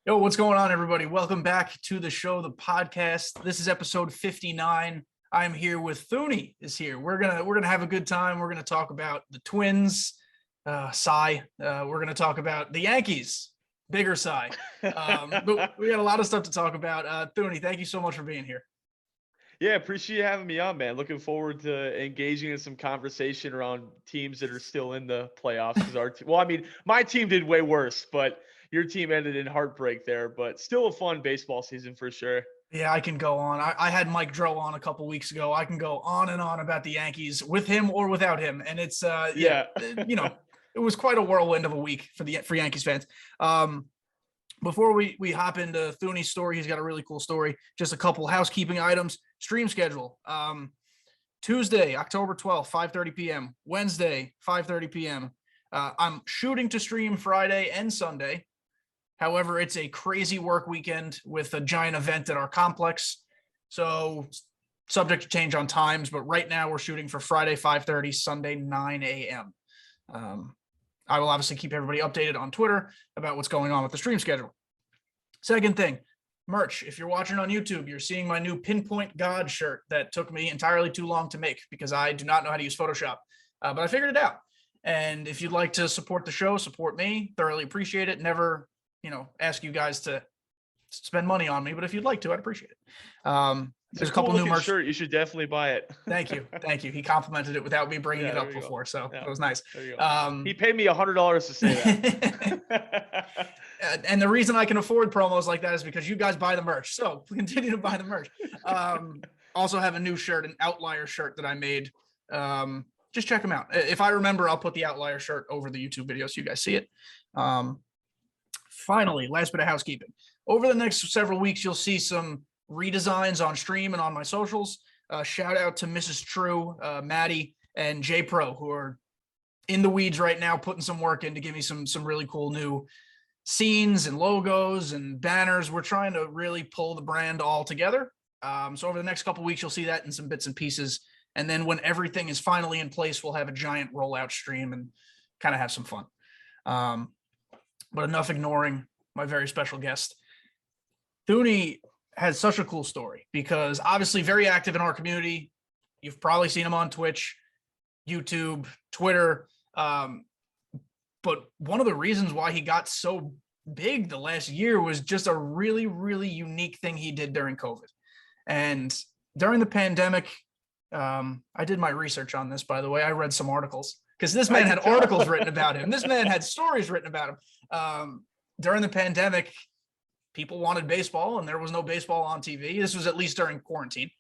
Yo, what's going on, everybody? Welcome back to the show, the podcast. This is episode 59. I'm here with Thuuuney is here. We're gonna have a good time. We're gonna talk about the Twins, we're gonna talk about the Yankees, bigger sigh. But we got a lot of stuff to talk about. Thuuuney, thank you so much for being here. Yeah, appreciate you having me on, man. Looking forward to engaging in some conversation around teams that are still in the playoffs. Because my team did way worse, but your team ended in heartbreak there. But still a fun baseball season for sure. Yeah, I can go on. I had Mike Dro on a couple weeks ago. I can go on and on about the Yankees with him or without him, and it's Yeah. it was quite a whirlwind of a week for Yankees fans. Before we hop into Thuuuney's story, he's got a really cool story. Just a couple housekeeping items. Stream schedule. Tuesday, October 12th, 5:30 p.m. Wednesday, 5:30 p.m. I'm shooting to stream Friday and Sunday. However, it's a crazy work weekend with a giant event at our complex. So subject to change on times, but right now we're shooting for Friday, 5:30, Sunday, 9 a.m. I will obviously keep everybody updated on Twitter about what's going on with the stream schedule. Second thing, merch. If you're watching on YouTube, you're seeing my new Pinpoint God shirt that took me entirely too long to make because I do not know how to use Photoshop, but I figured it out. And if you'd like to support the show, support me. Thoroughly appreciate it. Never, ask you guys to spend money on me, but if you'd like to, I'd appreciate it. There's a couple new merch. Shirt. You should definitely buy it. Thank you. He complimented it without me bringing it up before, so it was nice. He paid me $100 to say that. And the reason I can afford promos like that is because you guys buy the merch. So continue to buy the merch. Also have a new shirt, an Outlier shirt that I made. Just check them out. If I remember, I'll put the Outlier shirt over the YouTube video so you guys see it. Finally, last bit of housekeeping. Over the next several weeks, you'll see some redesigns on stream and on my socials. Shout out to Mrs. True, Maddie, and J Pro, who are in the weeds right now, putting some work in to give me some really cool new scenes and logos and banners. We're trying to really pull the brand all together. So over the next couple of weeks, you'll see that in some bits and pieces. And then when everything is finally in place, we'll have a giant rollout stream and kind of have some fun. But enough ignoring my very special guest. Thuuuney has such a cool story because obviously very active in our community. You've probably seen him on Twitch, YouTube, Twitter. But one of the reasons why he got so big the last year was just a really, really unique thing he did during COVID. And during the pandemic, I did my research on this, by the way. I read some articles because this man had articles written about him. This man had stories written about him. During the pandemic, people wanted baseball and there was no baseball on TV. This was at least during quarantine.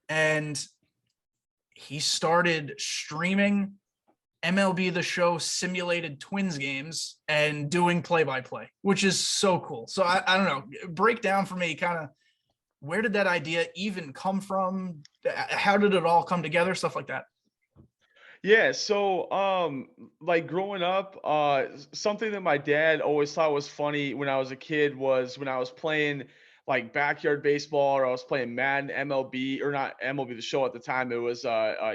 And he started streaming MLB The Show simulated Twins games and doing play-by-play, which is so cool. So I don't know, break down for me kind of where did that idea even come from? How did it all come together? Stuff like that. Yeah, so like growing up, something that my dad always thought was funny when I was a kid was when I was playing like backyard baseball or I was playing Madden MLB or not MLB The Show at the time. It was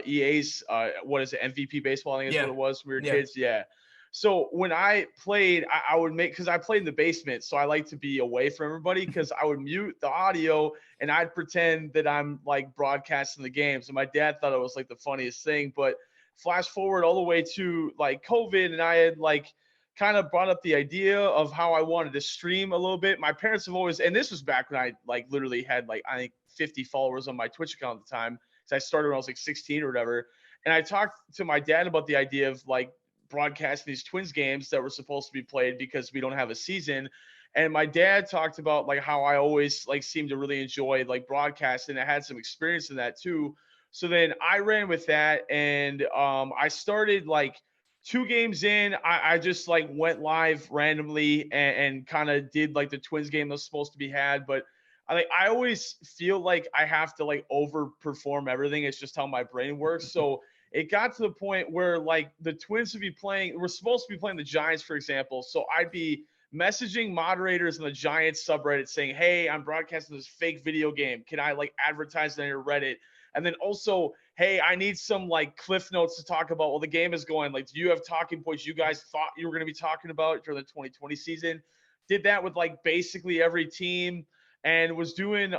EA's what is it, MVP baseball, I think is what it was when we were kids. Yeah. So when I played, I would make, because I played in the basement, so I like to be away from everybody because I would mute the audio and I'd pretend that I'm like broadcasting the games. And my dad thought it was like the funniest thing. But flash forward all the way to like COVID, and I had like kind of brought up the idea of how I wanted to stream a little bit. My parents have always, and this was back when I like literally had like, I think 50 followers on my Twitch account at the time. So I started when I was like 16 or whatever. And I talked to my dad about the idea of like broadcasting these Twins games that were supposed to be played because we don't have a season. And my dad talked about like how I always like seemed to really enjoy like broadcasting. I had some experience in that too. So then I ran with that, and I started like 2 games in. I just like went live randomly and kind of did like the Twins game that was supposed to be had. But I always feel like I have to like overperform everything. It's just how my brain works. So it got to the point where like the Twins would be playing. We're supposed to be playing the Giants, for example. So I'd be messaging moderators in the Giants subreddit saying, "Hey, I'm broadcasting this fake video game. Can I like advertise it on your Reddit?" And then also, "Hey, I need some like cliff notes to talk about while the game is going. Like, do you have talking points you guys thought you were going to be talking about during the 2020 season?" did that with like basically every team, and was doing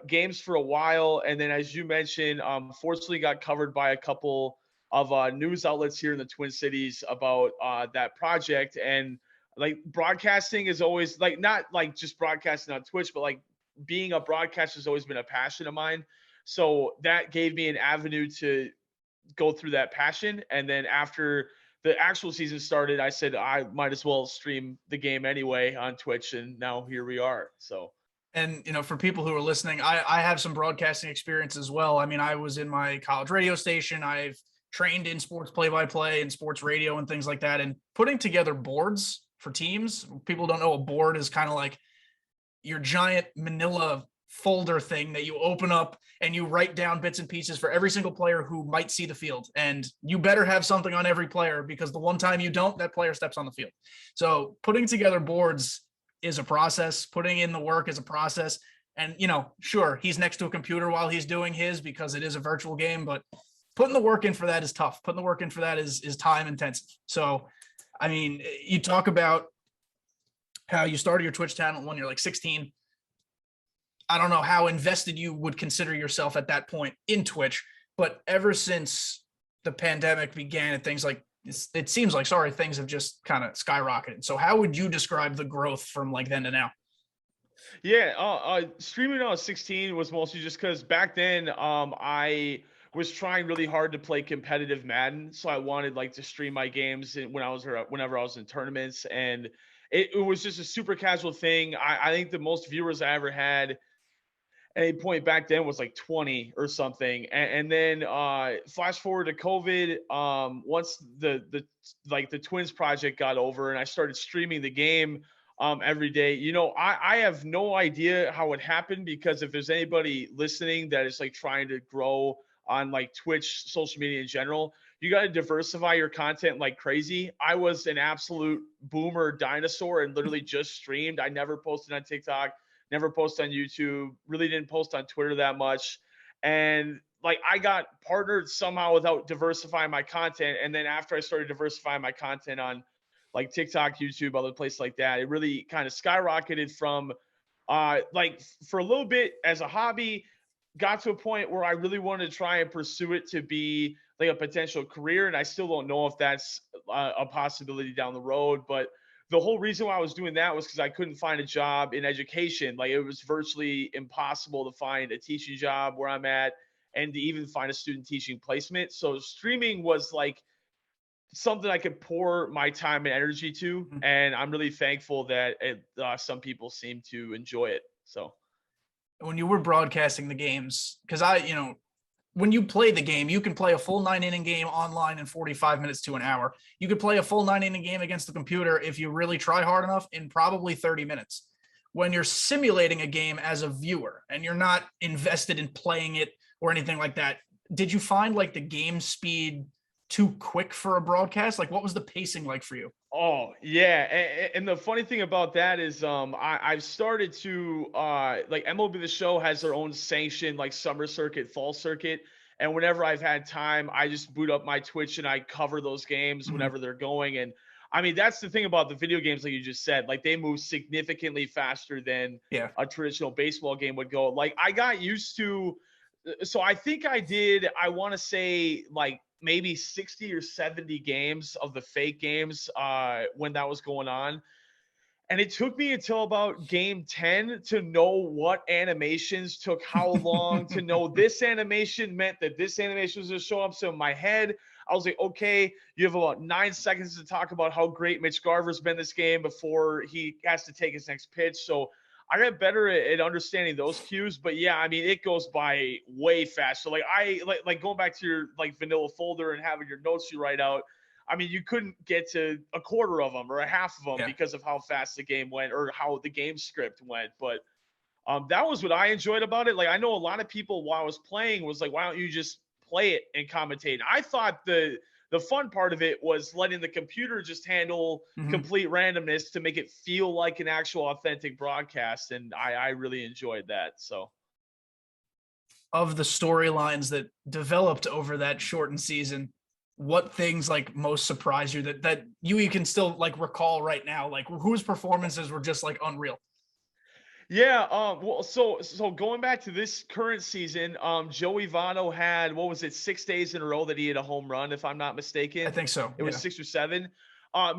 games for a while. And then, as you mentioned, fortunately got covered by a couple of news outlets here in the Twin Cities about that project. And like broadcasting is always like, not like just broadcasting on Twitch, but like being a broadcaster has always been a passion of mine. So that gave me an avenue to go through that passion. And then after the actual season started, I said I might as well stream the game anyway on Twitch, and now here we are. So, And, for people who are listening, I have some broadcasting experience as well. I mean, I was in my college radio station. I've trained in sports play-by-play and sports radio and things like that. And putting together boards for teams, people don't know a board is kind of like your giant manila folder thing that you open up and you write down bits and pieces for every single player who might see the field. And you better have something on every player, because the one time you don't, that player steps on the field. So putting together boards is a process. Putting in the work is a process. And, sure, he's next to a computer while he's doing his, because it is a virtual game, but putting the work in for that is tough. Putting the work in for that is time intensive. So, I mean, you talk about how you started your Twitch channel when you're like 16. I don't know how invested you would consider yourself at that point in Twitch, but ever since the pandemic began and things like this, it seems like, things have just kind of skyrocketed. So how would you describe the growth from like then to now? Yeah, streaming when I was 16 was mostly just because back then I was trying really hard to play competitive Madden, so I wanted like to stream my games whenever I was in tournaments, and it was just a super casual thing. I think the most viewers I ever had at any point back then was like 20 or something. And then flash forward to COVID, once the Twins project got over and I started streaming the game every day. I have no idea how it happened, because if there's anybody listening that is like trying to grow on like Twitch, social media in general, you got to diversify your content like crazy. I was an absolute boomer dinosaur and literally just streamed. I never posted on TikTok, never posted on YouTube, really didn't post on Twitter that much. And like I got partnered somehow without diversifying my content. And then after I started diversifying my content on like TikTok, YouTube, other places like that, it really kind of skyrocketed from like for a little bit as a hobby, got to a point where I really wanted to try and pursue it to be like a potential career. And I still don't know if that's a possibility down the road, but the whole reason why I was doing that was because I couldn't find a job in education. Like it was virtually impossible to find a teaching job where I'm at, and to even find a student teaching placement. So streaming was like something I could pour my time and energy to. And I'm really thankful that some people seem to enjoy it. So when you were broadcasting the games, because when you play the game, you can play a full 9-inning game online in 45 minutes to an hour. You could play a full 9-inning game against the computer if you really try hard enough in probably 30 minutes. When you're simulating a game as a viewer and you're not invested in playing it or anything like that, did you find like the game speed too quick for a broadcast? Like what was the pacing like for you? Oh yeah, and the funny thing about that is, I've started to like MLB The Show has their own sanctioned like summer circuit, fall circuit, and whenever I've had time, I just boot up my Twitch and I cover those games whenever they're going. And I mean, that's the thing about the video games, like you just said, like they move significantly faster than a traditional baseball game would go. Like I got used to, so I think I want to say like maybe 60 or 70 games of the fake games when that was going on. And it took me until about game 10 to know what animations took how long, to know this animation meant that this animation was going to show up. So in my head, I was like, okay, you have about 9 seconds to talk about how great Mitch Garver's been this game before he has to take his next pitch. So I got better at understanding those cues. But yeah, I mean, it goes by way faster. Like like going back to your like vanilla folder and having your notes you write out. I mean, you couldn't get to a quarter of them or a half of them because of how fast the game went or how the game script went. But that was what I enjoyed about it. Like I know a lot of people while I was playing was like, why don't you just play it and commentate? I thought the fun part of it was letting the computer just handle complete randomness to make it feel like an actual authentic broadcast. And I really enjoyed that. So of the storylines that developed over that shortened season, what things like most surprise you that you can still like recall right now? Like whose performances were just like unreal? Yeah, well, so going back to this current season, Joey Votto had, what was it, 6 days in a row that he hit a home run, if I'm not I mistaken. think so. It was Yeah. 6 or 7.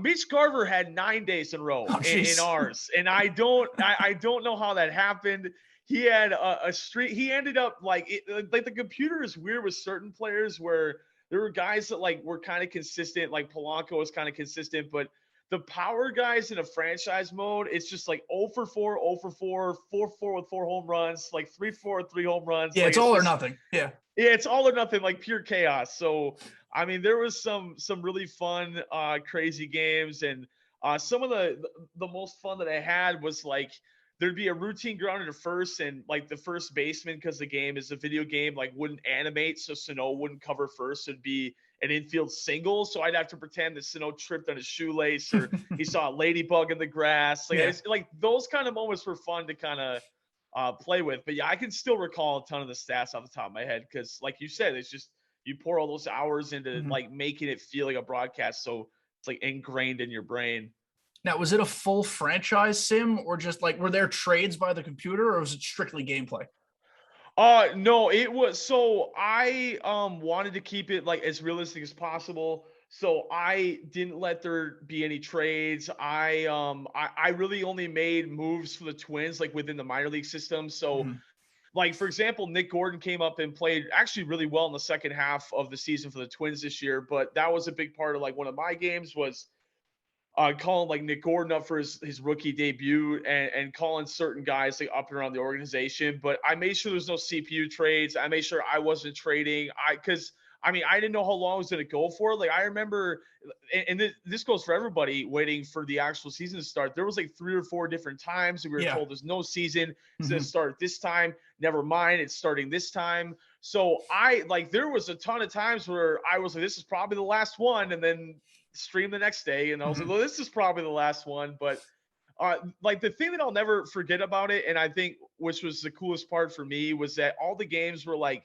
Mitch Garver had 9 days in a row Oh, in jeez. ours, and I don't know how that happened. He had a streak. He ended up like the computer is weird with certain players where there were guys that like were kind of consistent, like Polanco was kind of consistent, but the power guys in a franchise mode, it's just like 0 for 4, 0 for 4, 4-4 with 4 home runs, like 3-4 with 3 home runs. Yeah, Like it's it's all or just, nothing. Yeah. yeah, it's all or nothing, like pure chaos. So I mean, there was some really fun, crazy games, and some of the most fun that I had was like there'd be a routine grounder to first, and like the first baseman, because the game is a video game, like wouldn't animate, so Sano wouldn't cover first. It'd be an infield single, so I'd have to pretend that Sano tripped on his shoelace or he saw a ladybug in the grass. Like Yeah. it's like those kind of moments were fun to kind of play with. But yeah, I can still recall a ton of the stats off the top of my head because, like you said, it's just you pour all those hours into Mhm. like making it feel like a broadcast, so it's like ingrained in your brain. Now, was it a full franchise sim or just like were there trades by the computer or was it strictly gameplay? No, it was, so I wanted to keep it like as realistic as possible. So I didn't let there be any trades. I really only made moves for the Twins like within the minor league system. So Mhm. like for example, Nick Gordon came up and played actually really well in the second half of the season for the Twins this year, but that was a big part of like one of my games was calling like Nick Gordon up for his rookie debut and calling certain guys like up and around the organization. But I made sure there's no CPU trades. I made sure I wasn't trading. Because I mean, I didn't know how long I was going to go for. Like I remember, and this goes for everybody waiting for the actual season to start. There was like 3 or 4 different times that we were Yeah. told there's no season. It's going to Mhm. start at this time. Never mind, it's starting this time. So I like there was a ton of times where I was like, this is probably the last one, and then stream the next day, and I was like, Mhm. well, this is probably the last one. But like the thing that I'll never forget about it, and I think which was the coolest part for me, was that all the games were like,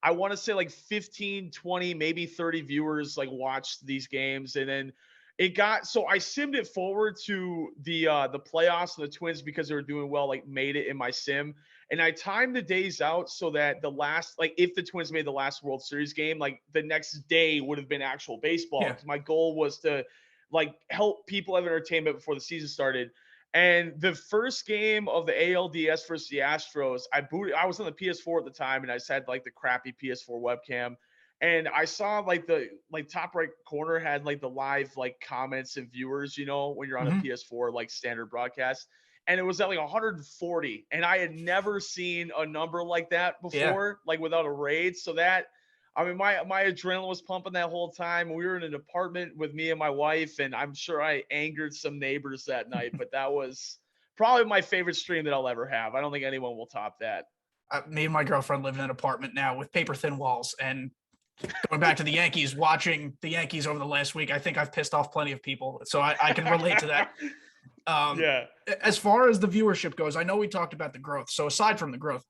I want to say like 15, 20, maybe 30 viewers like watched these games. And then it got, so I simmed it forward to the playoffs, and the Twins, because they were doing well, like made it in my sim. And I timed the days out so that the last, like if the Twins made the last World Series game, like the next day would have been actual baseball. Yeah. Because my goal was to like help people have entertainment before the season started. And the first game of the ALDS versus the Astros, I was on the PS4 at the time, and I just had like the crappy PS4 webcam. And I saw like the like top right corner had like the live like comments and viewers, when you're on a Mhm. PS4 like standard broadcast. And it was at like 140. And I had never seen a number like that Yeah. before, like without a raid. So that, I mean, my adrenaline was pumping that whole time. We were in an apartment with me and my wife, and I'm sure I angered some neighbors that night. But that was probably my favorite stream that I'll ever have. I don't think anyone will top that. Me and my girlfriend live in an apartment now with paper thin walls. And going back to the Yankees, watching the Yankees over the last week, I think I've pissed off plenty of people. So I can relate to that. Um, Yeah. as far as the viewership goes, I know we talked about the growth. So aside from the growth,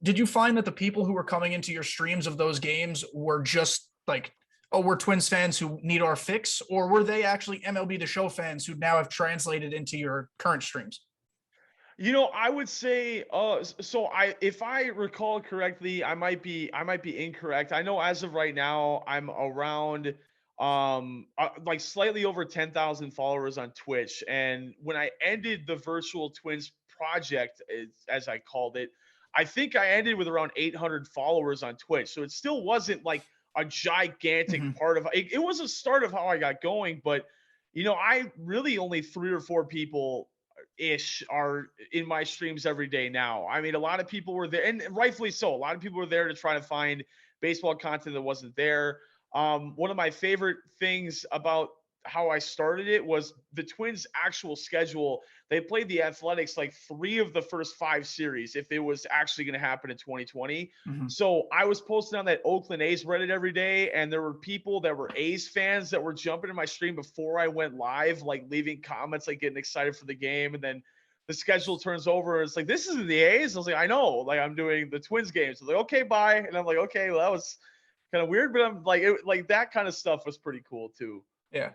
did you find that the people who were coming into your streams of those games were just like, oh, we're Twins fans who need our fix, or were they actually MLB The Show fans who now have translated into your current streams? I would say, so if I recall correctly, I might be incorrect. I know as of right now, I'm around, like slightly over 10,000 followers on Twitch. And when I ended the Virtual Twins project, as I called it, I think I ended with around 800 followers on Twitch. So it still wasn't like a gigantic Mhm. part of it. It was a start of how I got going, but I really only 3 or 4 people ish are in my streams every day now. I mean, a lot of people were there, and rightfully so. A lot of people were there to try to find baseball content that wasn't there. One of my favorite things about how I started it was the Twins' actual schedule. They played the Athletics like 3 of the first 5 series if it was actually going to happen in 2020. Mhm. So I was posting on that Oakland A's Reddit every day, and there were people that were A's fans that were jumping in my stream before I went live, like leaving comments, like getting excited for the game. And then the schedule turns over, and it's like, this isn't the A's. I was like, I know, like I'm doing the Twins games. So like, okay, bye. And I'm like, okay, well, that was kind of weird, but I'm like, like that kind of stuff was pretty cool too. Yeah.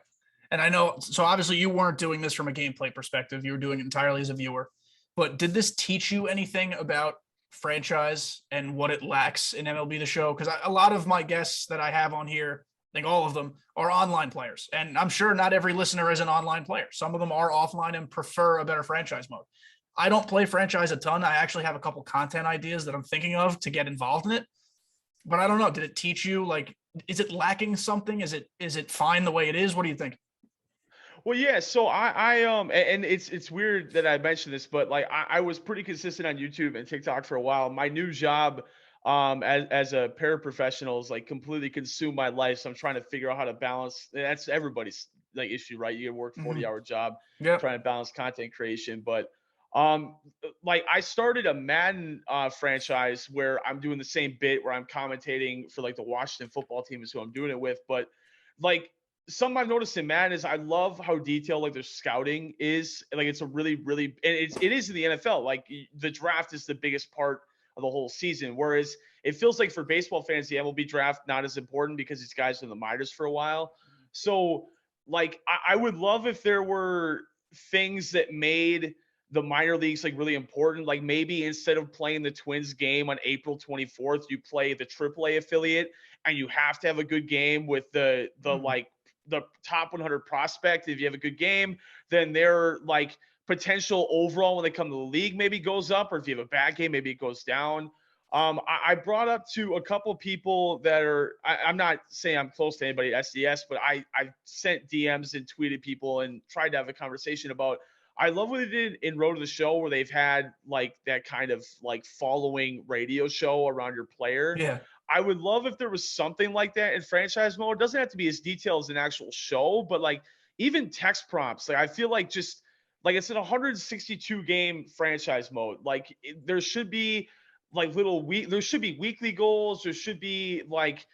And I know, so obviously you weren't doing this from a gameplay perspective. You were doing it entirely as a viewer. But did this teach you anything about franchise and what it lacks in MLB The Show? Because a lot of my guests that I have on here, I think all of them are online players. And I'm sure not every listener is an online player. Some of them are offline and prefer a better franchise mode. I don't play franchise a ton. I actually have a couple content ideas that I'm thinking of to get involved in it. But I don't know. Did it teach you, like, is it lacking something? Is it fine the way it is? What do you think? Well, yeah. So and it's weird that I mentioned this, but like I was pretty consistent on YouTube and TikTok for a while. My new job, as a paraprofessional is like completely consumed my life. So I'm trying to figure out how to balance. That's everybody's like issue, right? You work 40-hour job, Yeah. trying to balance content creation, but like I started a Madden franchise where I'm doing the same bit where I'm commentating for like the Washington football team is who I'm doing it with, but like something I've noticed in Madden is I love how detailed like their scouting is. Like it's a really, really, and it is in the NFL. Like the draft is the biggest part of the whole season. Whereas it feels like for baseball fans, the MLB draft not as important because these guys are in the minors for a while. So like I would love if there were things that made the minor leagues like really important. Like maybe instead of playing the Twins game on April 24th, you play the AAA affiliate and you have to have a good game with the like the top 100 prospect. If you have a good game, then their like potential overall when they come to the league maybe goes up, or if you have a bad game, maybe it goes down. I brought up to a couple people that are, I'm not saying I'm close to anybody at SDS, but I sent DMs and tweeted people and tried to have a conversation about, I love what they did in Road to the Show where they've had like that kind of like following radio show around your player. Yeah. I would love if there was something like that in franchise mode. It doesn't have to be as detailed as an actual show, but like even text prompts. Like I feel like just like it's an 162 game franchise mode. Like there should be like there should be weekly goals. There should be like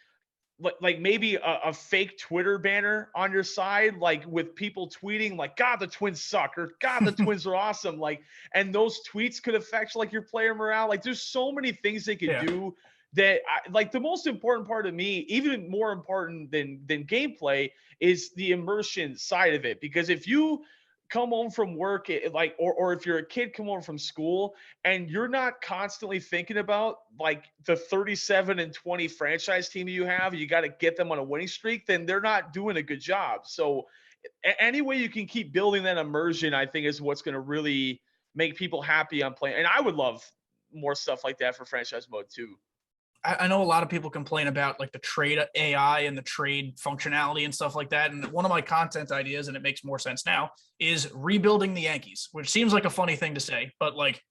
maybe a fake Twitter banner on your side, like with people tweeting like, God, the Twins suck, or God, the Twins are awesome. Like, and those tweets could affect like your player morale. Like there's so many things they could do that like the most important part of me, even more important than gameplay, is the immersion side of it. Because if you come home from work, like, or if you're a kid come home from school and you're not constantly thinking about like the 37-20 franchise team you have, you got to get them on a winning streak, then they're not doing a good job. So any way you can keep building that immersion, I think is what's going to really make people happy on playing. And I would love more stuff like that for franchise mode too. I know a lot of people complain about like the trade AI and the trade functionality and stuff like that. And one of my content ideas, and it makes more sense now, is rebuilding the Yankees, which seems like a funny thing to say, but like,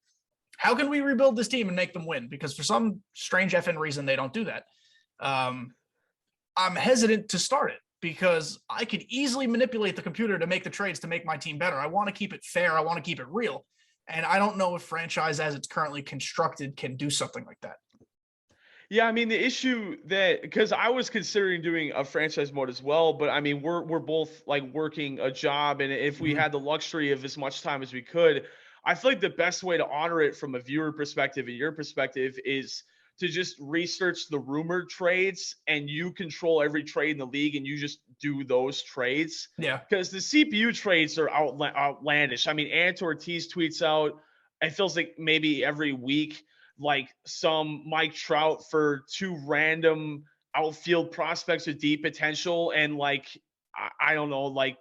how can we rebuild this team and make them win? Because for some strange effing reason, they don't do that. I'm hesitant to start it because I could easily manipulate the computer to make the trades to make my team better. I want to keep it fair. I want to keep it real. And I don't know if franchise as it's currently constructed can do something like that. Yeah, I mean the issue that, because I was considering doing a franchise mode as well, but I mean we're both like working a job, and if we had the luxury of as much time as we could, I feel like the best way to honor it from a viewer perspective and your perspective is to just research the rumored trades and you control every trade in the league and you just do those trades. Yeah. Because the CPU trades are outlandish. I mean, Ant Ortiz tweets out, it feels like maybe every week, like some Mike Trout for two random outfield prospects with deep potential, and like I don't know, like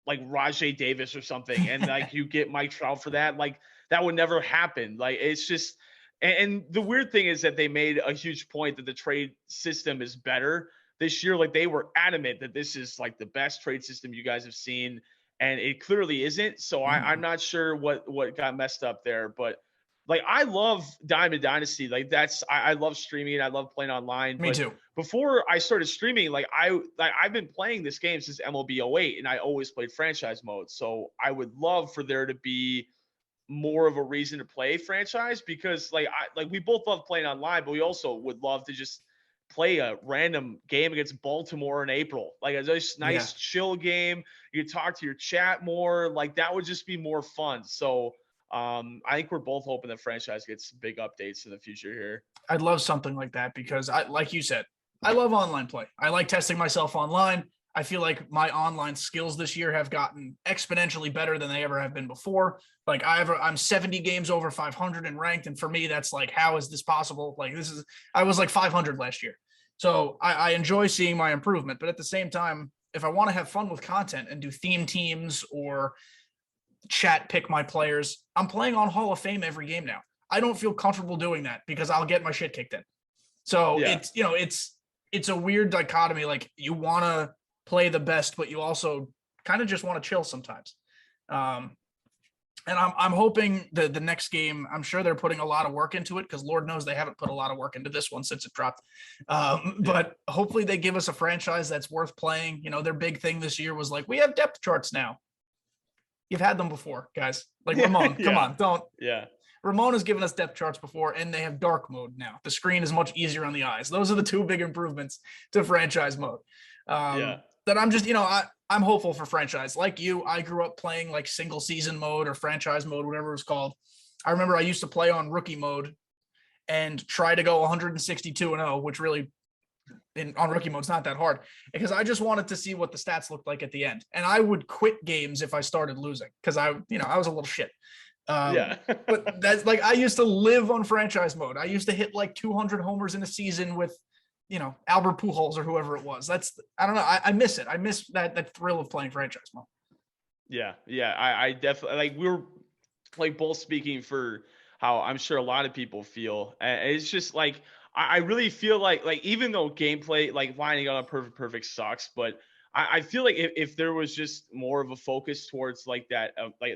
Rajay Davis or something, and like you get Mike Trout for that. Like that would never happen. Like it's just, and the weird thing is that they made a huge point that the trade system is better this year. Like they were adamant that this is like the best trade system you guys have seen, and it clearly isn't. So I'm not sure what got messed up there, but like I love Diamond Dynasty. Like I love streaming. I love playing online. Me too. Before I started streaming, I've been playing this game since MLB 08, and I always played franchise mode. So I would love for there to be more of a reason to play franchise, because like we both love playing online, but we also would love to just play a random game against Baltimore in April. Like a nice chill game. You can talk to your chat more. Like that would just be more fun. So I think we're both hoping that franchise gets big updates in the future here. I'd love something like that because like you said, I love online play. I like testing myself online. I feel like my online skills this year have gotten exponentially better than they ever have been before. Like I'm 70 games over 500 in ranked, and for me, that's like, how is this possible? Like I was like 500 last year, so I enjoy seeing my improvement. But at the same time, if I want to have fun with content and do theme teams or chat pick my players, I'm playing on Hall of Fame every game now. I don't feel comfortable doing that because I'll get my shit kicked in. So Yeah. it's a weird dichotomy. Like, you want to play the best, but you also kind of just want to chill sometimes. And I'm hoping the next game, I'm sure they're putting a lot of work into it, because Lord knows they haven't put a lot of work into this one since it dropped. But hopefully they give us a franchise that's worth playing. You know, their big thing this year was like, we have depth charts now. You've had them before, guys. Like Ramon, come on, don't. Yeah. Ramon has given us depth charts before, and they have dark mode now. The screen is much easier on the eyes. Those are the two big improvements to franchise mode. That I'm just, I'm hopeful for franchise. Like you, I grew up playing like single season mode or franchise mode, whatever it was called. I remember I used to play on rookie mode and try to go 162-0, which really on rookie mode, it's not that hard, because I just wanted to see what the stats looked like at the end. And I would quit games if I started losing, because I was a little shit. But that's like, I used to live on franchise mode. I used to hit like 200 homers in a season with, Albert Pujols or whoever it was. I don't know. I miss it. I miss that thrill of playing franchise mode. Yeah. I definitely, like, we're like both speaking for how I'm sure a lot of people feel. And it's just like, I really feel like even though gameplay, like lining up perfect sucks, but I feel like if there was just more of a focus towards like that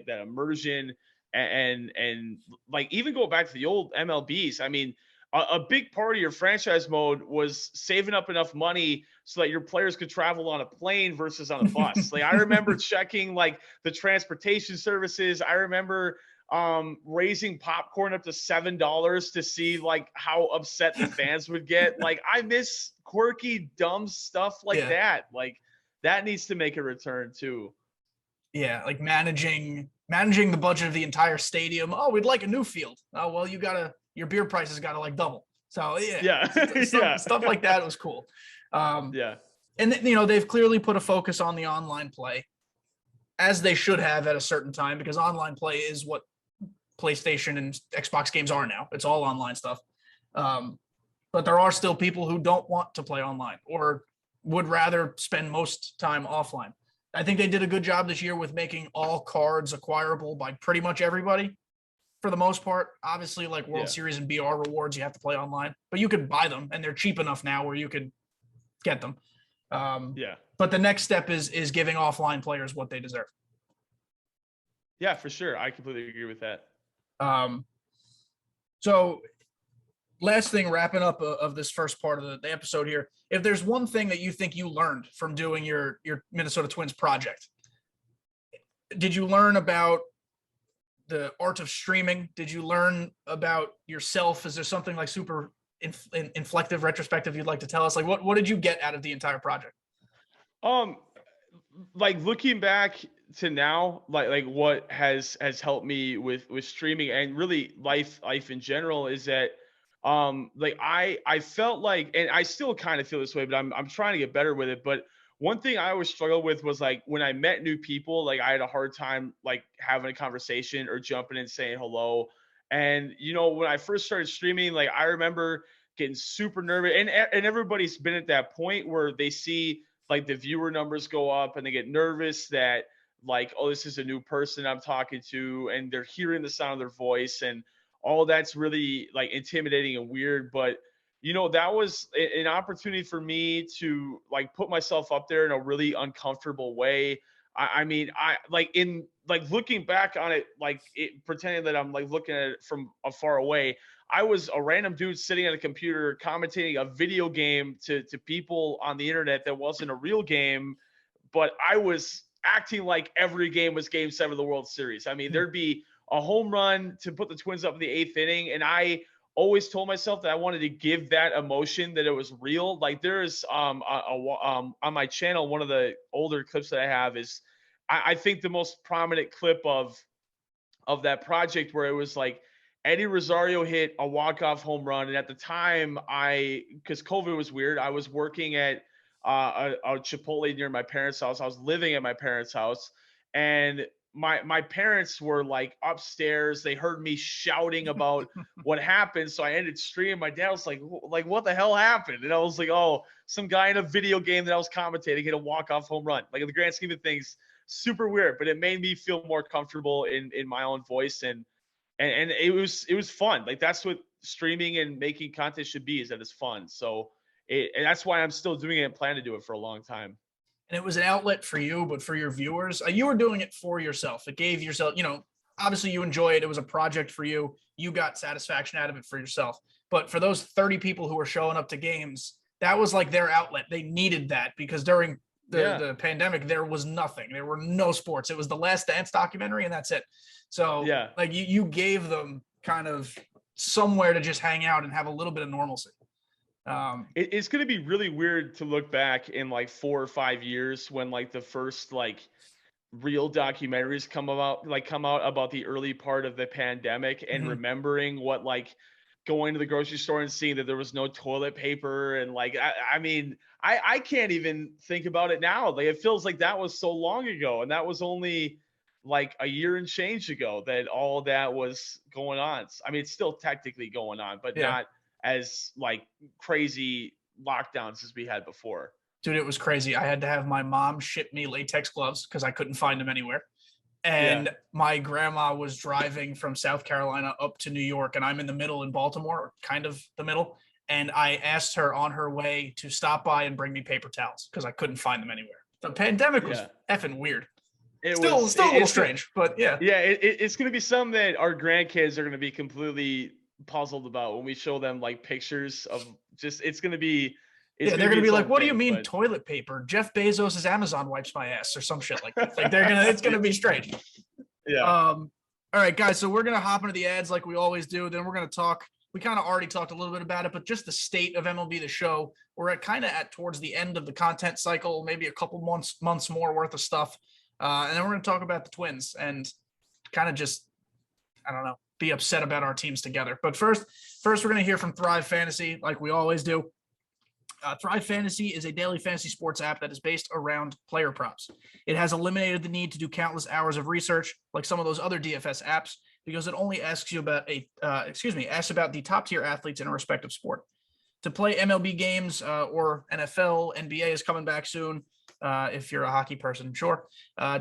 immersion and like even go back to the old MLBs. I mean, a big part of your franchise mode was saving up enough money so that your players could travel on a plane versus on a bus. Like, I remember checking like the transportation services. I remember raising popcorn up to $7 to see like how upset the fans would get. Like, I miss quirky, dumb stuff like that. Like, that needs to make a return too. Yeah, like managing the budget of the entire stadium. Oh, we'd like a new field. Oh, well, your beer prices gotta like double. So stuff like that was cool. And they've clearly put a focus on the online play, as they should have at a certain time, because online play is what PlayStation and Xbox games are now. It's all online stuff. But there are still people who don't want to play online or would rather spend most time offline. I think they did a good job this year with making all cards acquirable by pretty much everybody for the most part. Obviously, like World Series and BR rewards, you have to play online, but you could buy them and they're cheap enough now where you could get them. But the next step is giving offline players what they deserve. Yeah, for sure. I completely agree with that. So last thing, wrapping up of this first part of the episode here, if there's one thing that you think you learned from doing your Minnesota Twins project, did you learn about the art of streaming? Did you learn about yourself? Is there something like super inflective retrospective you'd like to tell us? Like, what did you get out of the entire project? Like, looking back to now, like what has helped me with streaming and really life in general is that like I felt like, and I still kind of feel this way, but I'm trying to get better with it. But one thing I always struggled with was like when I met new people, like I had a hard time like having a conversation or jumping in saying hello. And when I first started streaming, like I remember getting super nervous, and everybody's been at that point where they see like the viewer numbers go up and they get nervous that like, oh, this is a new person I'm talking to, and they're hearing the sound of their voice, and all that's really like intimidating and weird. But that was an opportunity for me to like put myself up there in a really uncomfortable way. I mean, I like in like looking back on it, like pretending that I'm like looking at it from afar away. I was a random dude sitting at a computer commentating a video game to people on the internet that wasn't a real game, but I was acting like every game was Game 7 of the World Series. I mean, there'd be a home run to put the Twins up in the 8th inning, and I always told myself that I wanted to give that emotion, that it was real. Like there is on my channel, one of the older clips that I have is I think the most prominent clip of that project, where it was like Eddie Rosario hit a walk-off home run, and at the time, because COVID was weird, I was working at a Chipotle near my parents' house. I was living at my parents' house, and my parents were like upstairs. They heard me shouting about what happened, so I ended streaming. My dad was like, what the hell happened? And I was like, oh, some guy in a video game that I was commentating hit a walk-off home run. Like in the grand scheme of things, super weird, but it made me feel more comfortable in my own voice, and it was fun. Like that's what streaming and making content should be, is that it's fun. So and that's why I'm still doing it and plan to do it for a long time. And it was an outlet for you, but for your viewers, you were doing it for yourself. It gave yourself, obviously you enjoy it. It was a project for you. You got satisfaction out of it for yourself. But for those 30 people who were showing up to games, that was like their outlet. They needed that because during the pandemic, there was nothing. There were no sports. It was the Last Dance documentary, and that's it. So like you gave them kind of somewhere to just hang out and have a little bit of normalcy. It's going to be really weird to look back in like 4 or 5 years when like the first like real documentaries come out about the early part of the pandemic, and remembering what like going to the grocery store and seeing that there was no toilet paper, and like I mean I can't even think about it now. Like it feels like that was so long ago, and that was only like a year and change ago that all that was going on. I mean, it's still technically going on, but not as like crazy lockdowns as we had before. Dude, it was crazy. I had to have my mom ship me latex gloves because I couldn't find them anywhere. And my grandma was driving from South Carolina up to New York, and I'm in the middle in Baltimore, or kind of the middle. And I asked her on her way to stop by and bring me paper towels because I couldn't find them anywhere. The pandemic was effing weird. Still a little strange, but yeah. Yeah, it's going to be something that our grandkids are going to be completely puzzled about when we show them like pictures of just, it's going to be, they're going to be like, what do you mean toilet paper? Jeff Bezos' Amazon wipes my ass or some shit like that. Like it's going to be strange. Yeah. All right, guys. So we're going to hop into the ads like we always do. Then we're going to talk. We kind of already talked a little bit about it, but just the state of MLB The Show. We're at towards the end of the content cycle, maybe a couple months more worth of stuff. And then we're going to talk about the Twins and kind of just, I don't know, be upset about our teams together. But first we're going to hear from Thrive Fantasy like we always do. Thrive Fantasy is a daily fantasy sports app that is based around player props. It has eliminated the need to do countless hours of research like some of those other DFS apps because it only asks you about asks about the top tier athletes in a respective sport. To play MLB games or NFL, NBA is coming back soon. If you're a hockey person, sure.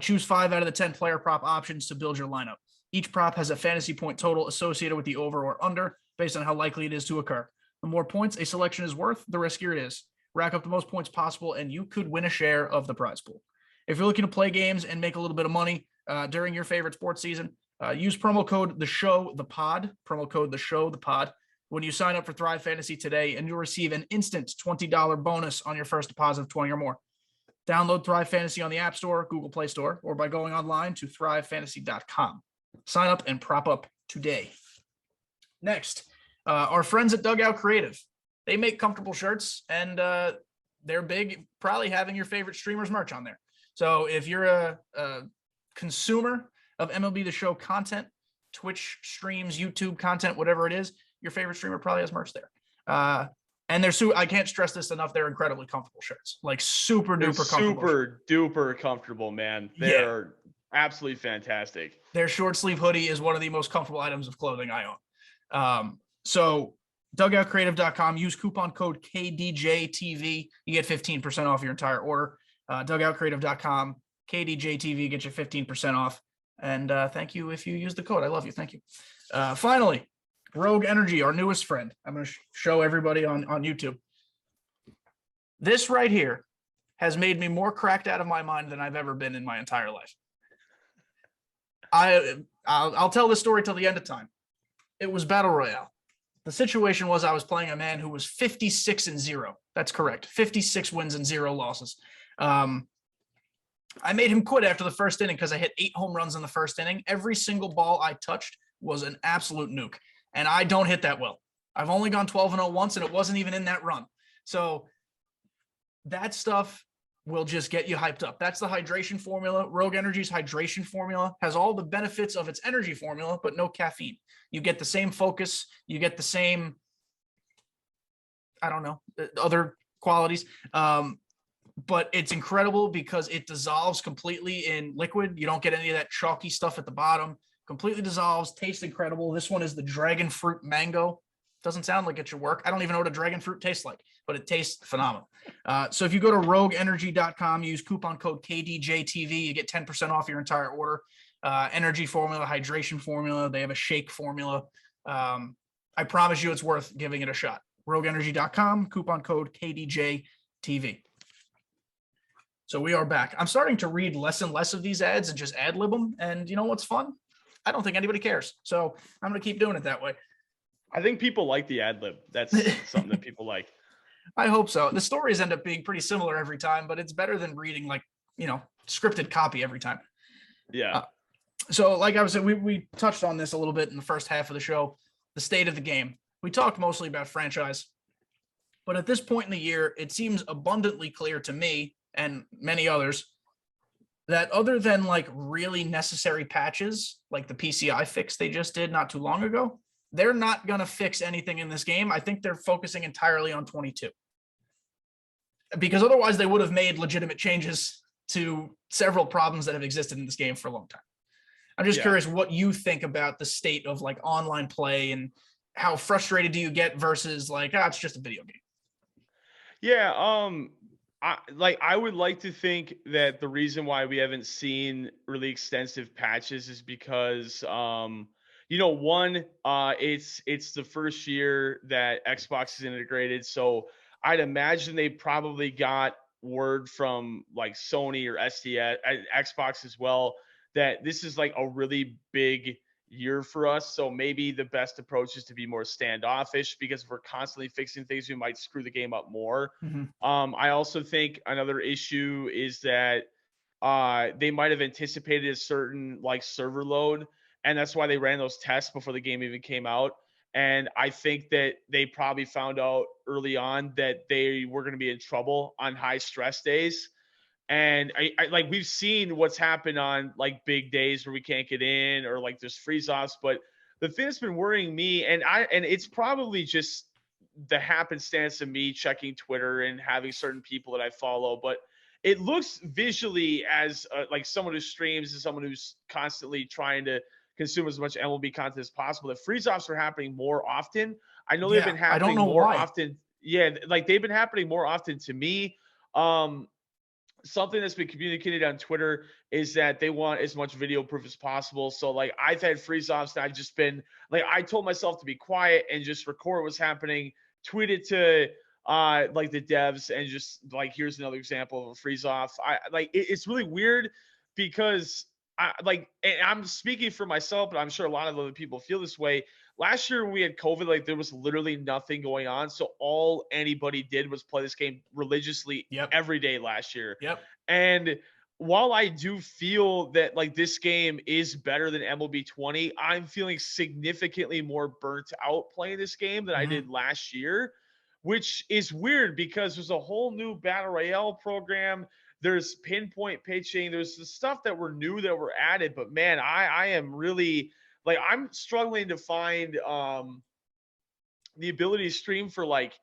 Choose 5 out of the 10 player prop options to build your lineup. Each prop has a fantasy point total associated with the over or under based on how likely it is to occur. The more points a selection is worth, the riskier it is. Rack up the most points possible, and you could win a share of the prize pool. If you're looking to play games and make a little bit of money during your favorite sports season, use promo code TheShowThePod when you sign up for Thrive Fantasy today, and you'll receive an instant $20 bonus on your first deposit of 20 or more. Download Thrive Fantasy on the App Store, Google Play Store, or by going online to thrivefantasy.com. Sign up and prop up today. Next, our friends at Dugout Creative. They make comfortable shirts, and they're big, probably having your favorite streamers merch on there. So if you're a consumer of MLB The Show content, Twitch streams, YouTube content, whatever it is, your favorite streamer probably has merch there. And I can't stress this enough. They're incredibly comfortable shirts, like super duper comfortable. Super duper comfortable, man. They're absolutely fantastic. Their short sleeve hoodie is one of the most comfortable items of clothing I own. So dugoutcreative.com, use coupon code KDJTV. You get 15% off your entire order. Dugoutcreative.com, KDJTV, get you 15% off. And thank you if you use the code. I love you. Thank you. Finally, Rogue Energy, our newest friend. I'm going to show everybody on YouTube. This right here has made me more cracked out of my mind than I've ever been in my entire life. I'll tell this story till the end of time. It was Battle Royale. The situation was I was playing a man who was 56-0. That's correct. 56 wins and 0 losses. I made him quit after the first inning because I hit 8 home runs in the first inning. Every single ball I touched was an absolute nuke. And I don't hit that well. I've only gone 12-0 once, and it wasn't even in that run. So that stuff will just get you hyped up. That's the hydration formula. Rogue Energy's hydration formula has all the benefits of its energy formula, but no caffeine. You get the same focus. You get the same, I don't know, other qualities. But it's incredible because it dissolves completely in liquid. You don't get any of that chalky stuff at the bottom. Completely dissolves, tastes incredible. This one is the dragon fruit mango. Doesn't sound like it should work. I don't even know what a dragon fruit tastes like, but it tastes phenomenal. So if you go to rogueenergy.com, use coupon code kdjTV, you get 10% off your entire order. Energy formula, hydration formula. They have a shake formula. I promise you it's worth giving it a shot. rogueenergy.com, coupon code kdjTV. So we are back. I'm starting to read less and less of these ads and just ad lib them. And you know what's fun? I don't think anybody cares. So I'm going to keep doing it that way. I think people like the ad lib. That's something that people like. I hope so. The stories end up being pretty similar every time, but it's better than reading like, scripted copy every time. Yeah. So like I was saying, we touched on this a little bit in the first half of the show, the state of the game. We talked mostly about franchise, but at this point in the year, it seems abundantly clear to me and many others that other than like really necessary patches, like the PCI fix they just did not too long ago, they're not going to fix anything in this game. I think they're focusing entirely on 22 because otherwise they would have made legitimate changes to several problems that have existed in this game for a long time. I'm just curious what you think about the state of like online play and how frustrated do you get versus like, it's just a video game. Yeah. I would like to think that the reason why we haven't seen really extensive patches is because, one, it's the first year that Xbox is integrated. So I'd imagine they probably got word from like Sony or SDS, Xbox as well, that this is like a really big year for us. So maybe the best approach is to be more standoffish because if we're constantly fixing things, we might screw the game up more. Mm-hmm. I also think another issue is that they might have anticipated a certain like server load, and that's why they ran those tests before the game even came out. And I think that they probably found out early on that they were going to be in trouble on high stress days. And I like we've seen what's happened on like big days where we can't get in or like there's freeze offs. But the thing that's been worrying me, and it's probably just the happenstance of me checking Twitter and having certain people that I follow, but it looks visually as like someone who streams and someone who's constantly trying to consume as much MLB content as possible, that freeze offs are happening more often. I know they've been happening more often. Yeah, like they've been happening more often to me. Something that's been communicated on Twitter is that they want as much video proof as possible. So like I've had freeze offs and I've just been like, I told myself to be quiet and just record what's happening, tweet it to like the devs and just like, here's another example of a freeze off. It's really weird because I'm speaking for myself, but I'm sure a lot of other people feel this way. Last year when we had COVID, like there was literally nothing going on. So all anybody did was play this game religiously every day last year. And while I do feel that like this game is better than MLB 20, I'm feeling significantly more burnt out playing this game than I did last year, which is weird because there's a whole new battle royale program. There's pinpoint pitching. There's the stuff that were new that were added. But man, I am really like, I'm struggling to find the ability to stream for like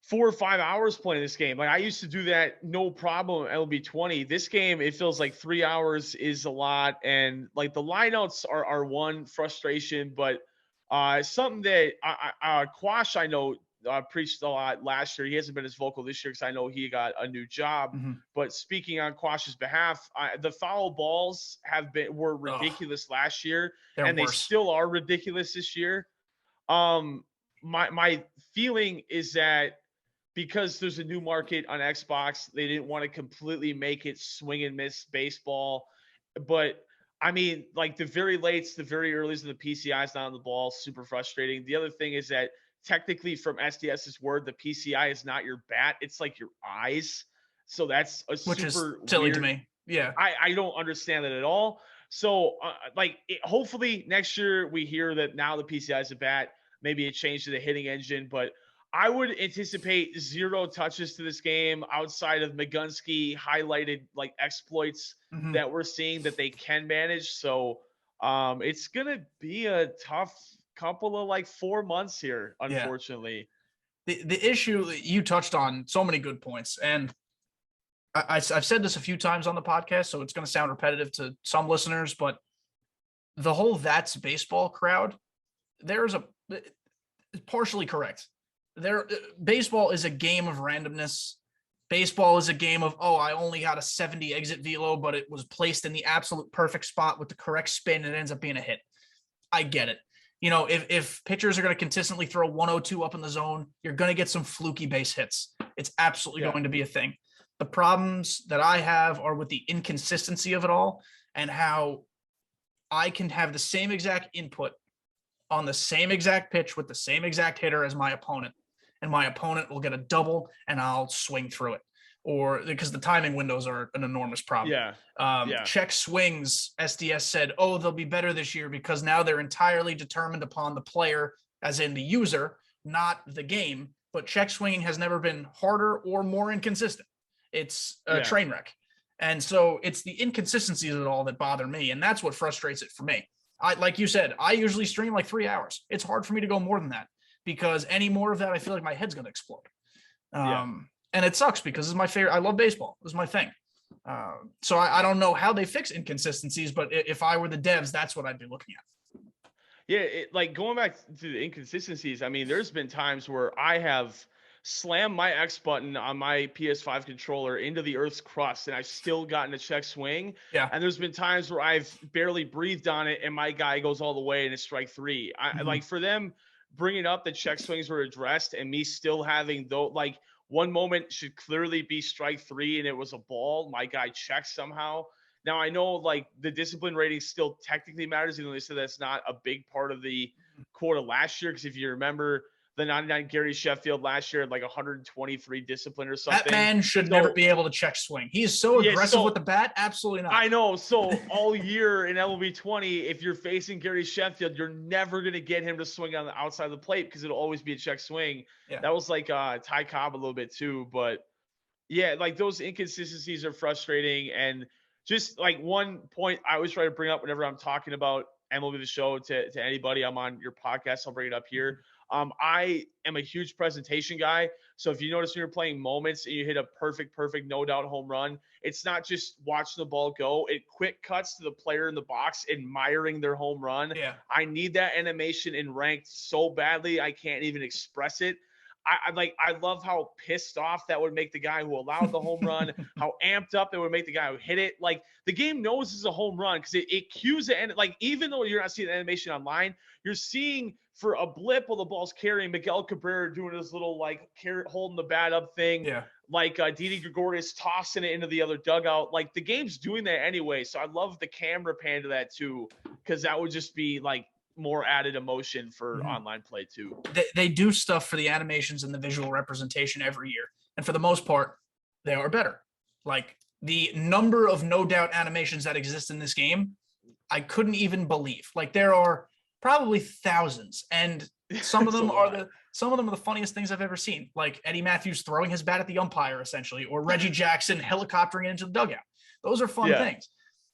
4 or 5 hours playing this game. Like I used to do that no problem at LB 20. This game, it feels like 3 hours is a lot. And like the lineouts are one frustration, but something that Quash, I know, preached a lot last year. He hasn't been as vocal this year because I know he got a new job. But speaking on Quash's behalf, the foul balls were ridiculous last year, and they still are ridiculous this year. My feeling is that because there's a new market on Xbox, they didn't want to completely make it swing and miss baseball. But I mean, like the very lates, the very earlies of the PCI is not on the ball, super frustrating. The other thing is that technically from SDS's word, the PCI is not your bat. It's like your eyes. So that's which is silly to me. Yeah. I don't understand that at all. So hopefully next year we hear that now the PCI is a bat, maybe a change to the hitting engine, but I would anticipate 0 touches to this game outside of McGunsky highlighted like exploits Mhm. that we're seeing that they can manage. So it's gonna be a tough couple of like 4 months here, Yeah. unfortunately. The issue you touched on so many good points, and I've said this a few times on the podcast, so it's going to sound repetitive to some listeners, but the whole "that's baseball" crowd, there's a partially correct. There, baseball is a game of randomness. Baseball is a game of, oh, I only got a 70 exit velo, but it was placed in the absolute perfect spot with the correct spin, and it ends up being a hit. I get it. You know, if pitchers are going to consistently throw 102 up in the zone, you're going to get some fluky base hits. It's absolutely Yeah. going to be a thing. The problems that I have are with the inconsistency of it all and how I can have the same exact input on the same exact pitch with the same exact hitter as my opponent, and my opponent will get a double and I'll swing through it. Or because the timing windows are an enormous problem. Yeah. Yeah. Check swings, SDS said, oh, they'll be better this year because now they're entirely determined upon the player, as in the user, not the game. But check swinging has never been harder or more inconsistent. It's a train wreck. And so it's the inconsistencies of it all that bother me. And that's what frustrates it for me. Like you said, I usually stream like 3 hours. It's hard for me to go more than that because any more of that, I feel like my head's going to explode. And it sucks because it's my favorite. I love baseball. This is my thing. So I don't know how they fix inconsistencies, but if I were the devs, that's what I'd be looking at. Yeah, like going back to the inconsistencies, I mean, there's been times where I have slammed my X button on my PS5 controller into the Earth's crust, and I've still gotten a check swing. Yeah. And there's been times where I've barely breathed on it, and my guy goes all the way, and it's strike 3. Like for them bringing up that check swings were addressed, and me still having though, like one moment should clearly be strike 3, and it was a ball. My guy checks somehow. Now, I know like the discipline rating still technically matters, even though they said that's not a big part of the quota last year. Because if you remember, the 99 Gary Sheffield last year had like 123 discipline or something. That man should never be able to check swing. He is so aggressive with the bat. Absolutely not. I know. So all year in MLB 20, if you're facing Gary Sheffield, you're never going to get him to swing on the outside of the plate because it'll always be a check swing. Yeah. That was like Ty Cobb a little bit too. But yeah, like those inconsistencies are frustrating. And just like one point I always try to bring up whenever I'm talking about MLB The Show to anybody I'm on your podcast, I'll bring it up here. I am a huge presentation guy. So if you notice when you're playing moments and you hit a perfect, no doubt home run, it's not just watching the ball go. It quick cuts to the player in the box admiring their home run. Yeah. I need that animation in ranked so badly I can't even express it. I love how pissed off that would make the guy who allowed the home run, how amped up that would make the guy who hit it. Like the game knows it's a home run because it cues it. And like, even though you're not seeing the animation online, you're seeing for a blip while the ball's carrying Miguel Cabrera doing his little like holding the bat up thing. Yeah. Like Didi Gregorius tossing it into the other dugout. Like the game's doing that anyway. So I love the camera pan to that too, because that would just be like more added emotion for online play too. They do stuff for the animations and the visual representation every year. And for the most part, they are better. Like the number of no doubt animations that exist in this game, I couldn't even believe. Like there are probably thousands. And some of them are the funniest things I've ever seen. Like Eddie Matthews throwing his bat at the umpire, essentially, or Reggie Jackson helicoptering into the dugout. Those are fun things.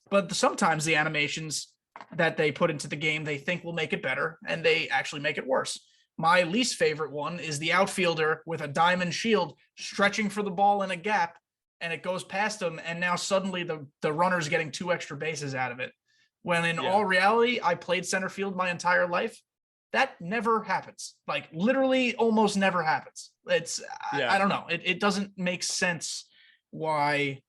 But sometimes the animations that they put into the game they think will make it better, and they actually make it worse. My least favorite one is the outfielder with a diamond shield stretching for the ball in a gap, and it goes past him, and now suddenly the runner's getting 2 extra bases out of it. When in all reality, I played center field my entire life. That never happens. Like literally almost never happens. It's, I don't know. It doesn't make sense why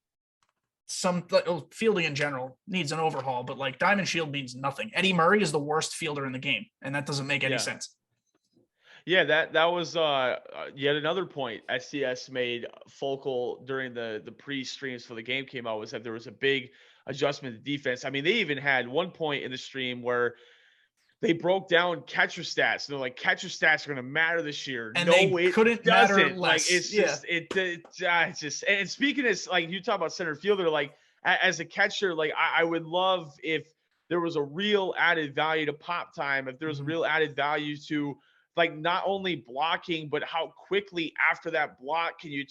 some fielding in general needs an overhaul, but like diamond shield means nothing. Eddie Murray is the worst fielder in the game, and that doesn't make any sense. Yeah, that was yet another point SCS made focal during the pre-streams for the game came out, was that there was a big adjustment to defense. I mean, they even had one point in the stream where they broke down catcher stats. And they're like, catcher stats are going to matter this year. And no, it couldn't matter less. Like, it's just, it's just, and speaking as like you talk about center fielder, like as a catcher, like I would love if there was a real added value to pop time, if there was a real added value to like not only blocking, but how quickly after that block can you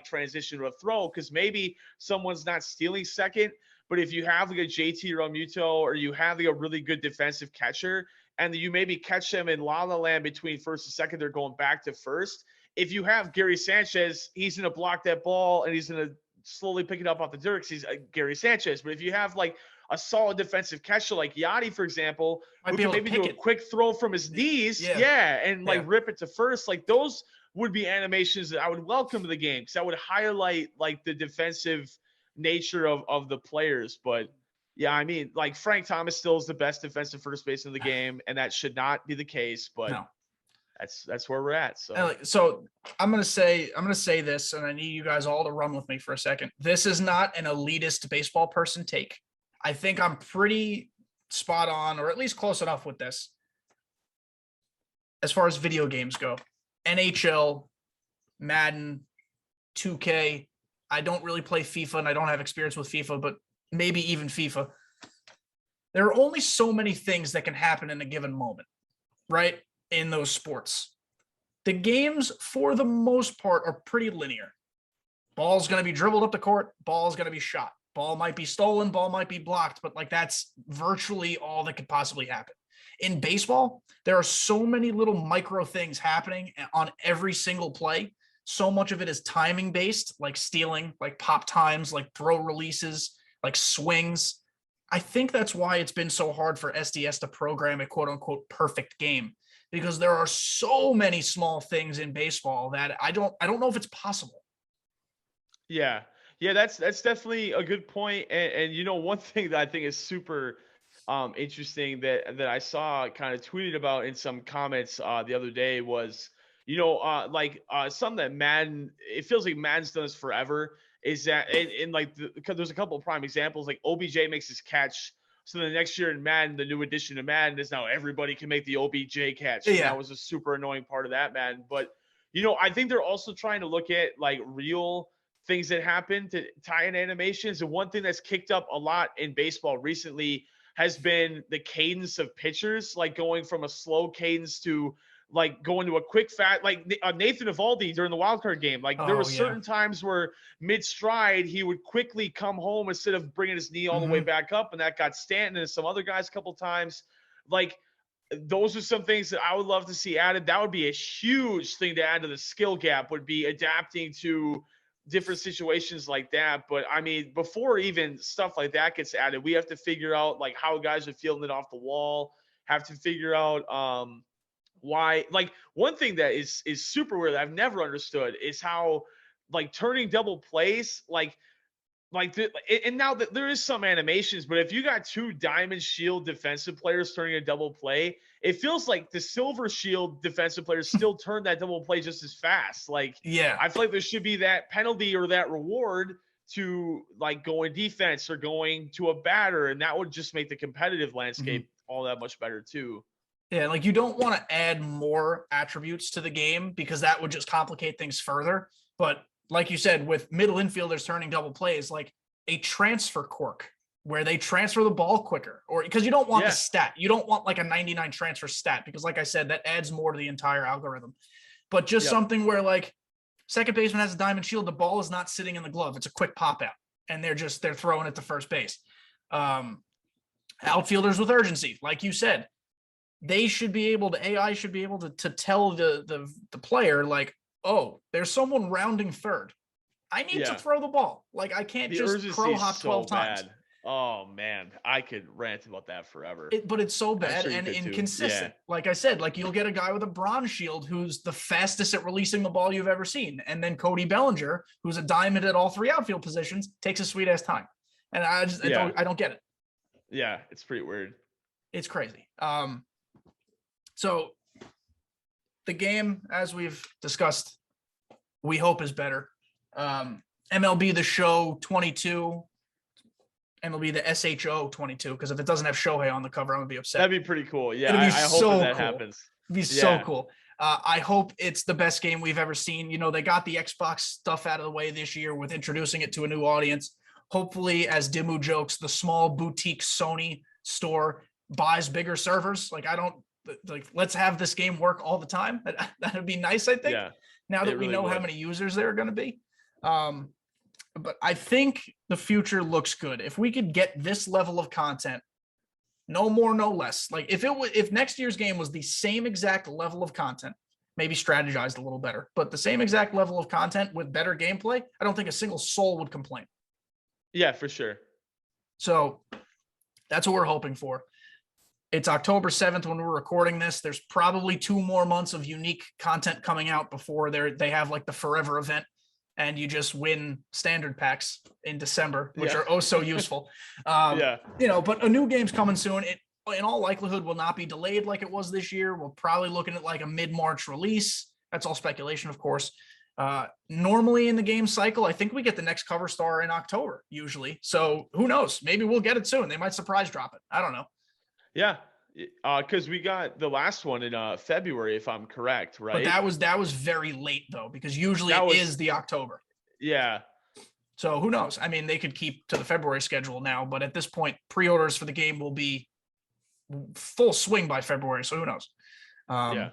transition to a throw? Because maybe someone's not stealing second, but if you have like a JT Realmuto or you have like a really good defensive catcher, and you maybe catch them in la la land between first and second, they're going back to first. If you have Gary Sanchez, he's going to block that ball and he's going to slowly pick it up off the dirt because he's Gary Sanchez. But if you have like a solid defensive catcher like Yachty, for example, Might who be can able to maybe pick do a it. quick throw from his knees, and like rip it to first, like those would be animations that I would welcome to the game because that would highlight like the defensive nature of the players. But yeah, I mean, like Frank Thomas still is the best defensive first baseman in the game, and that should not be the case. But No. that's where we're at. So So I'm gonna say this, and I need you guys all to run with me for a second. This is not an elitist baseball person take. I think I'm pretty spot on, or at least close enough with this. As far as video games go, NHL, Madden, 2K. I don't really play FIFA, and I don't have experience with FIFA, but maybe even FIFA. There are only so many things that can happen in a given moment, right? In those sports. The games, for the most part, are pretty linear. Ball's going to be dribbled up the court. Ball's going to be shot. Ball might be stolen. Ball might be blocked. But like that's virtually all that could possibly happen. In baseball, there are so many little micro things happening on every single play. So much of it is timing based, like stealing, like pop times, like throw releases, like swings. I think that's why it's been so hard for SDS to program a quote unquote perfect game. Because there are so many small things in baseball that I don't know if it's possible. Yeah, that's definitely a good point. And you know, one thing that I think is super interesting that I saw kind of tweeted about in some comments the other day was, you know, something that Madden, it feels like Madden's done this forever, is that in like because there's a couple of prime examples, like OBJ makes his catch. So the next year in Madden, the new addition to Madden is now everybody can make the OBJ catch. And that was a super annoying part of that Madden. But, you know, I think they're also trying to look at like real things that happen to tie in animations. And one thing that's kicked up a lot in baseball recently has been the cadence of pitchers, like going from a slow cadence to like going to a quick like Nathan Eovaldi during the wild card game. Like there were certain times where mid stride, he would quickly come home instead of bringing his knee all the way back up. And that got Stanton and some other guys a couple times. Like those are some things that I would love to see added. That would be a huge thing to add to the skill gap, would be adapting to different situations like that. But I mean, before even stuff like that gets added, we have to figure out like how guys are feeling it off the wall, have to figure out, why, like one thing that is super weird that I've never understood is how like turning double plays, and now that there is some animations, but if you got two Diamond Shield defensive players turning a double play, it feels like the Silver Shield defensive players still turn that double play just as fast. Like, I feel like there should be that penalty or that reward to like going defense or going to a batter, and that would just make the competitive landscape all that much better too. Yeah, like you don't want to add more attributes to the game because that would just complicate things further. But like you said, with middle infielders turning double plays, like a transfer quirk where they transfer the ball quicker, or because you don't want the stat. You don't want like a 99 transfer stat because like I said, that adds more to the entire algorithm. But just something where like second baseman has a diamond shield, the ball is not sitting in the glove. It's a quick pop out and they're throwing it to first base. Outfielders with urgency, like you said. AI should be able to tell the player like, oh, there's someone rounding third. I need to throw the ball. Like I can't just crow hop 12 times. Oh man, I could rant about that forever. But it's so bad and inconsistent. Like I said, like you'll get a guy with a bronze shield who's the fastest at releasing the ball you've ever seen, and then Cody Bellinger, who's a diamond at all three outfield positions, takes a sweet ass time. And I don't get it. Yeah, it's pretty weird. It's crazy. So the game, as we've discussed, we hope is better. MLB The Show 22, MLB The SHO 22, because if it doesn't have Shohei on the cover, I'm going to be upset. That'd be pretty cool. Yeah, I hope that happens. It'd be so cool. I hope it's the best game we've ever seen. You know, they got the Xbox stuff out of the way this year with introducing it to a new audience. Hopefully, as Dimmu jokes, the small boutique Sony store buys bigger servers. Like, I don't like, let's have this game work all the time. That would be nice, I think. Yeah, Now that it we really know how would. many users there are going to be. But I think the future looks good. If we could get this level of content, no more, no less. Like if next year's game was the same exact level of content, maybe strategized a little better, but the same exact level of content with better gameplay, I don't think a single soul would complain. Yeah, for sure. So that's what we're hoping for. It's October 7th when we're recording this. There's probably 2 more months of unique content coming out before they have like the forever event, and you just win standard packs in December, which are oh so useful. Yeah. But a new game's coming soon. It, in all likelihood, will not be delayed like it was this year. We're probably looking at like a mid-March release. That's all speculation, of course. Normally in the game cycle, I think we get the next cover star in October, usually. So who knows? Maybe we'll get it soon. They might surprise drop it. I don't know. Yeah. Because we got the last one in February, if I'm correct, right? But that was very late though, because usually it is the October. Yeah. So who knows? I mean, they could keep to the February schedule now, but at this point, pre-orders for the game will be full swing by February. So who knows? Yeah.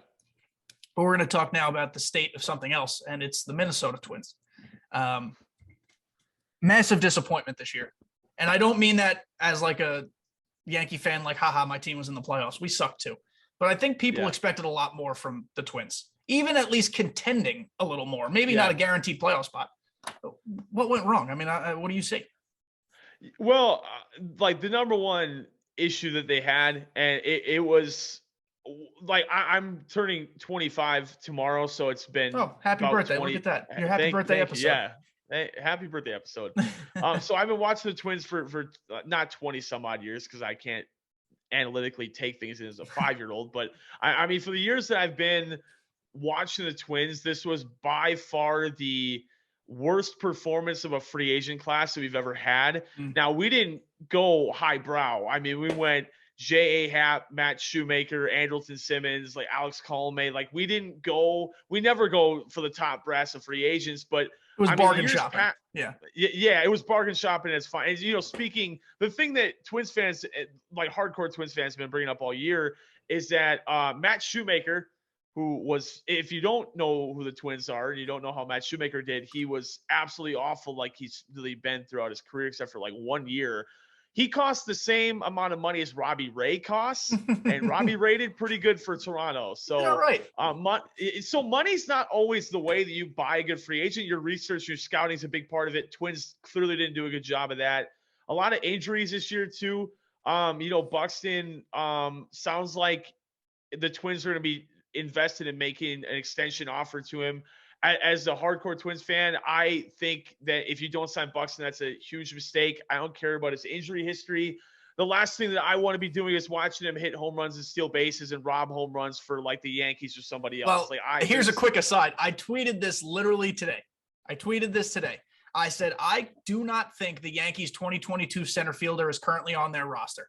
But we're going to talk now about the state of something else, and it's the Minnesota Twins. Massive disappointment this year. And I don't mean that as like a Yankee fan, like, haha, my team was in the playoffs. We sucked too. But I think people expected a lot more from the Twins, even at least contending a little more. Maybe not a guaranteed playoff spot. What went wrong? I mean, what do you see? Well, like the number one issue that they had, and it was like I'm turning 25 tomorrow, so it's been happy birthday! 20, look at that, your happy birthday episode. Yeah, hey, happy birthday episode. So I've been watching the Twins for not 20 some odd years, because I can't analytically take things in as a 5-year-old, but I mean, for the years that I've been watching the Twins, this was by far the worst performance of a free agent class that we've ever had. Now, we didn't go highbrow. I mean, we went J.A. Happ, Matt Shoemaker, Andrelton Simmons, like Alex Colomé. Like, we never go for the top brass of free agents, but it was bargain shopping. Yeah, it was bargain shopping. It's fine. And, speaking, the thing that Twins fans, like hardcore Twins fans, have been bringing up all year is that Matt Shoemaker, who was, if you don't know who the Twins are and you don't know how Matt Shoemaker did, he was absolutely awful, like he's really been throughout his career, except for like 1 year. He cost the same amount of money as Robbie Ray costs, and Robbie Ray did pretty good for Toronto. So, so money's not always the way that you buy a good free agent. Your research, your scouting is a big part of it. Twins clearly didn't do a good job of that. A lot of injuries this year too. Buxton sounds like the Twins are going to be invested in making an extension offer to him. As a hardcore Twins fan, I think that if you don't sign Buxton, that's a huge mistake. I don't care about his injury history. The last thing that I want to be doing is watching him hit home runs and steal bases and rob home runs for like the Yankees or somebody else. Well, here's a quick aside. I tweeted this literally today. I said, I do not think the Yankees 2022 center fielder is currently on their roster.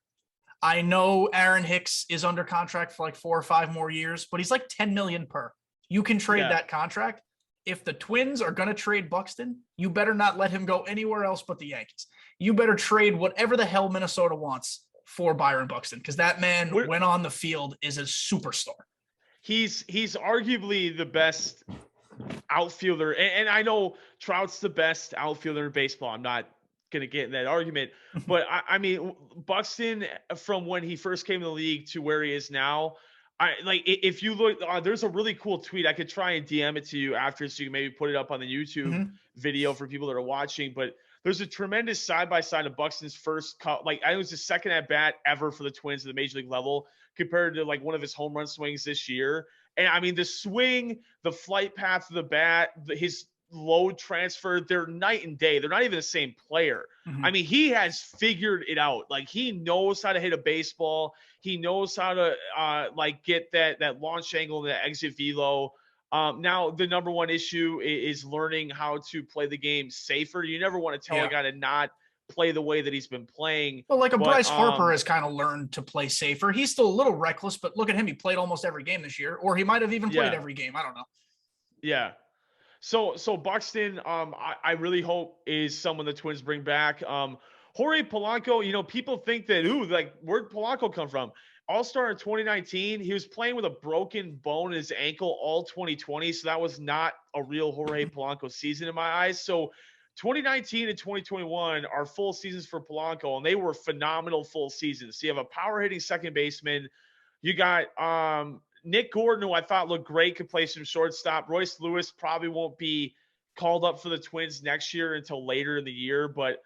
I know Aaron Hicks is under contract for like 4 or 5 more years, but he's like $10 million per. You can trade that contract. If the Twins are going to trade Buxton, you better not let him go anywhere else but the Yankees. You better trade whatever the hell Minnesota wants for Byron Buxton, because that man, when on the field, is a superstar. He's arguably the best outfielder, and I know Trout's the best outfielder in baseball. I'm not going to get in that argument, but I mean, Buxton, from when he first came to the league to where he is now, if you look, there's a really cool tweet. I could try and DM it to you after, so you can maybe put it up on the YouTube video for people that are watching. But there's a tremendous side-by-side of Buxton's first cut. Like, I think it was his second at bat ever for the Twins at the major league level, compared to like one of his home run swings this year. And I mean, the swing, the flight path of the bat, his load transfer, they're night and day. They're not even the same player. I mean, he has figured it out. Like, he knows how to hit a baseball. He knows how to get that launch angle, the exit velo. Now, the number one issue is learning how to play the game safer. You never want to tell a guy to not play the way that he's been playing. Well, Bryce Harper has kind of learned to play safer. He's still a little reckless, but look at him. He played almost every game this year, or he might have even played every game. I don't know. Yeah. So Buxton, I really hope is someone the Twins bring back. Jorge Polanco, people think that, where'd Polanco come from? All-Star in 2019. He was playing with a broken bone in his ankle all 2020, so that was not a real Jorge Polanco season in my eyes. So 2019 and 2021 are full seasons for Polanco, and they were phenomenal full seasons. So you have a power-hitting second baseman. You got Nick Gordon, who I thought looked great, could play some shortstop. Royce Lewis probably won't be called up for the Twins next year until later in the year, but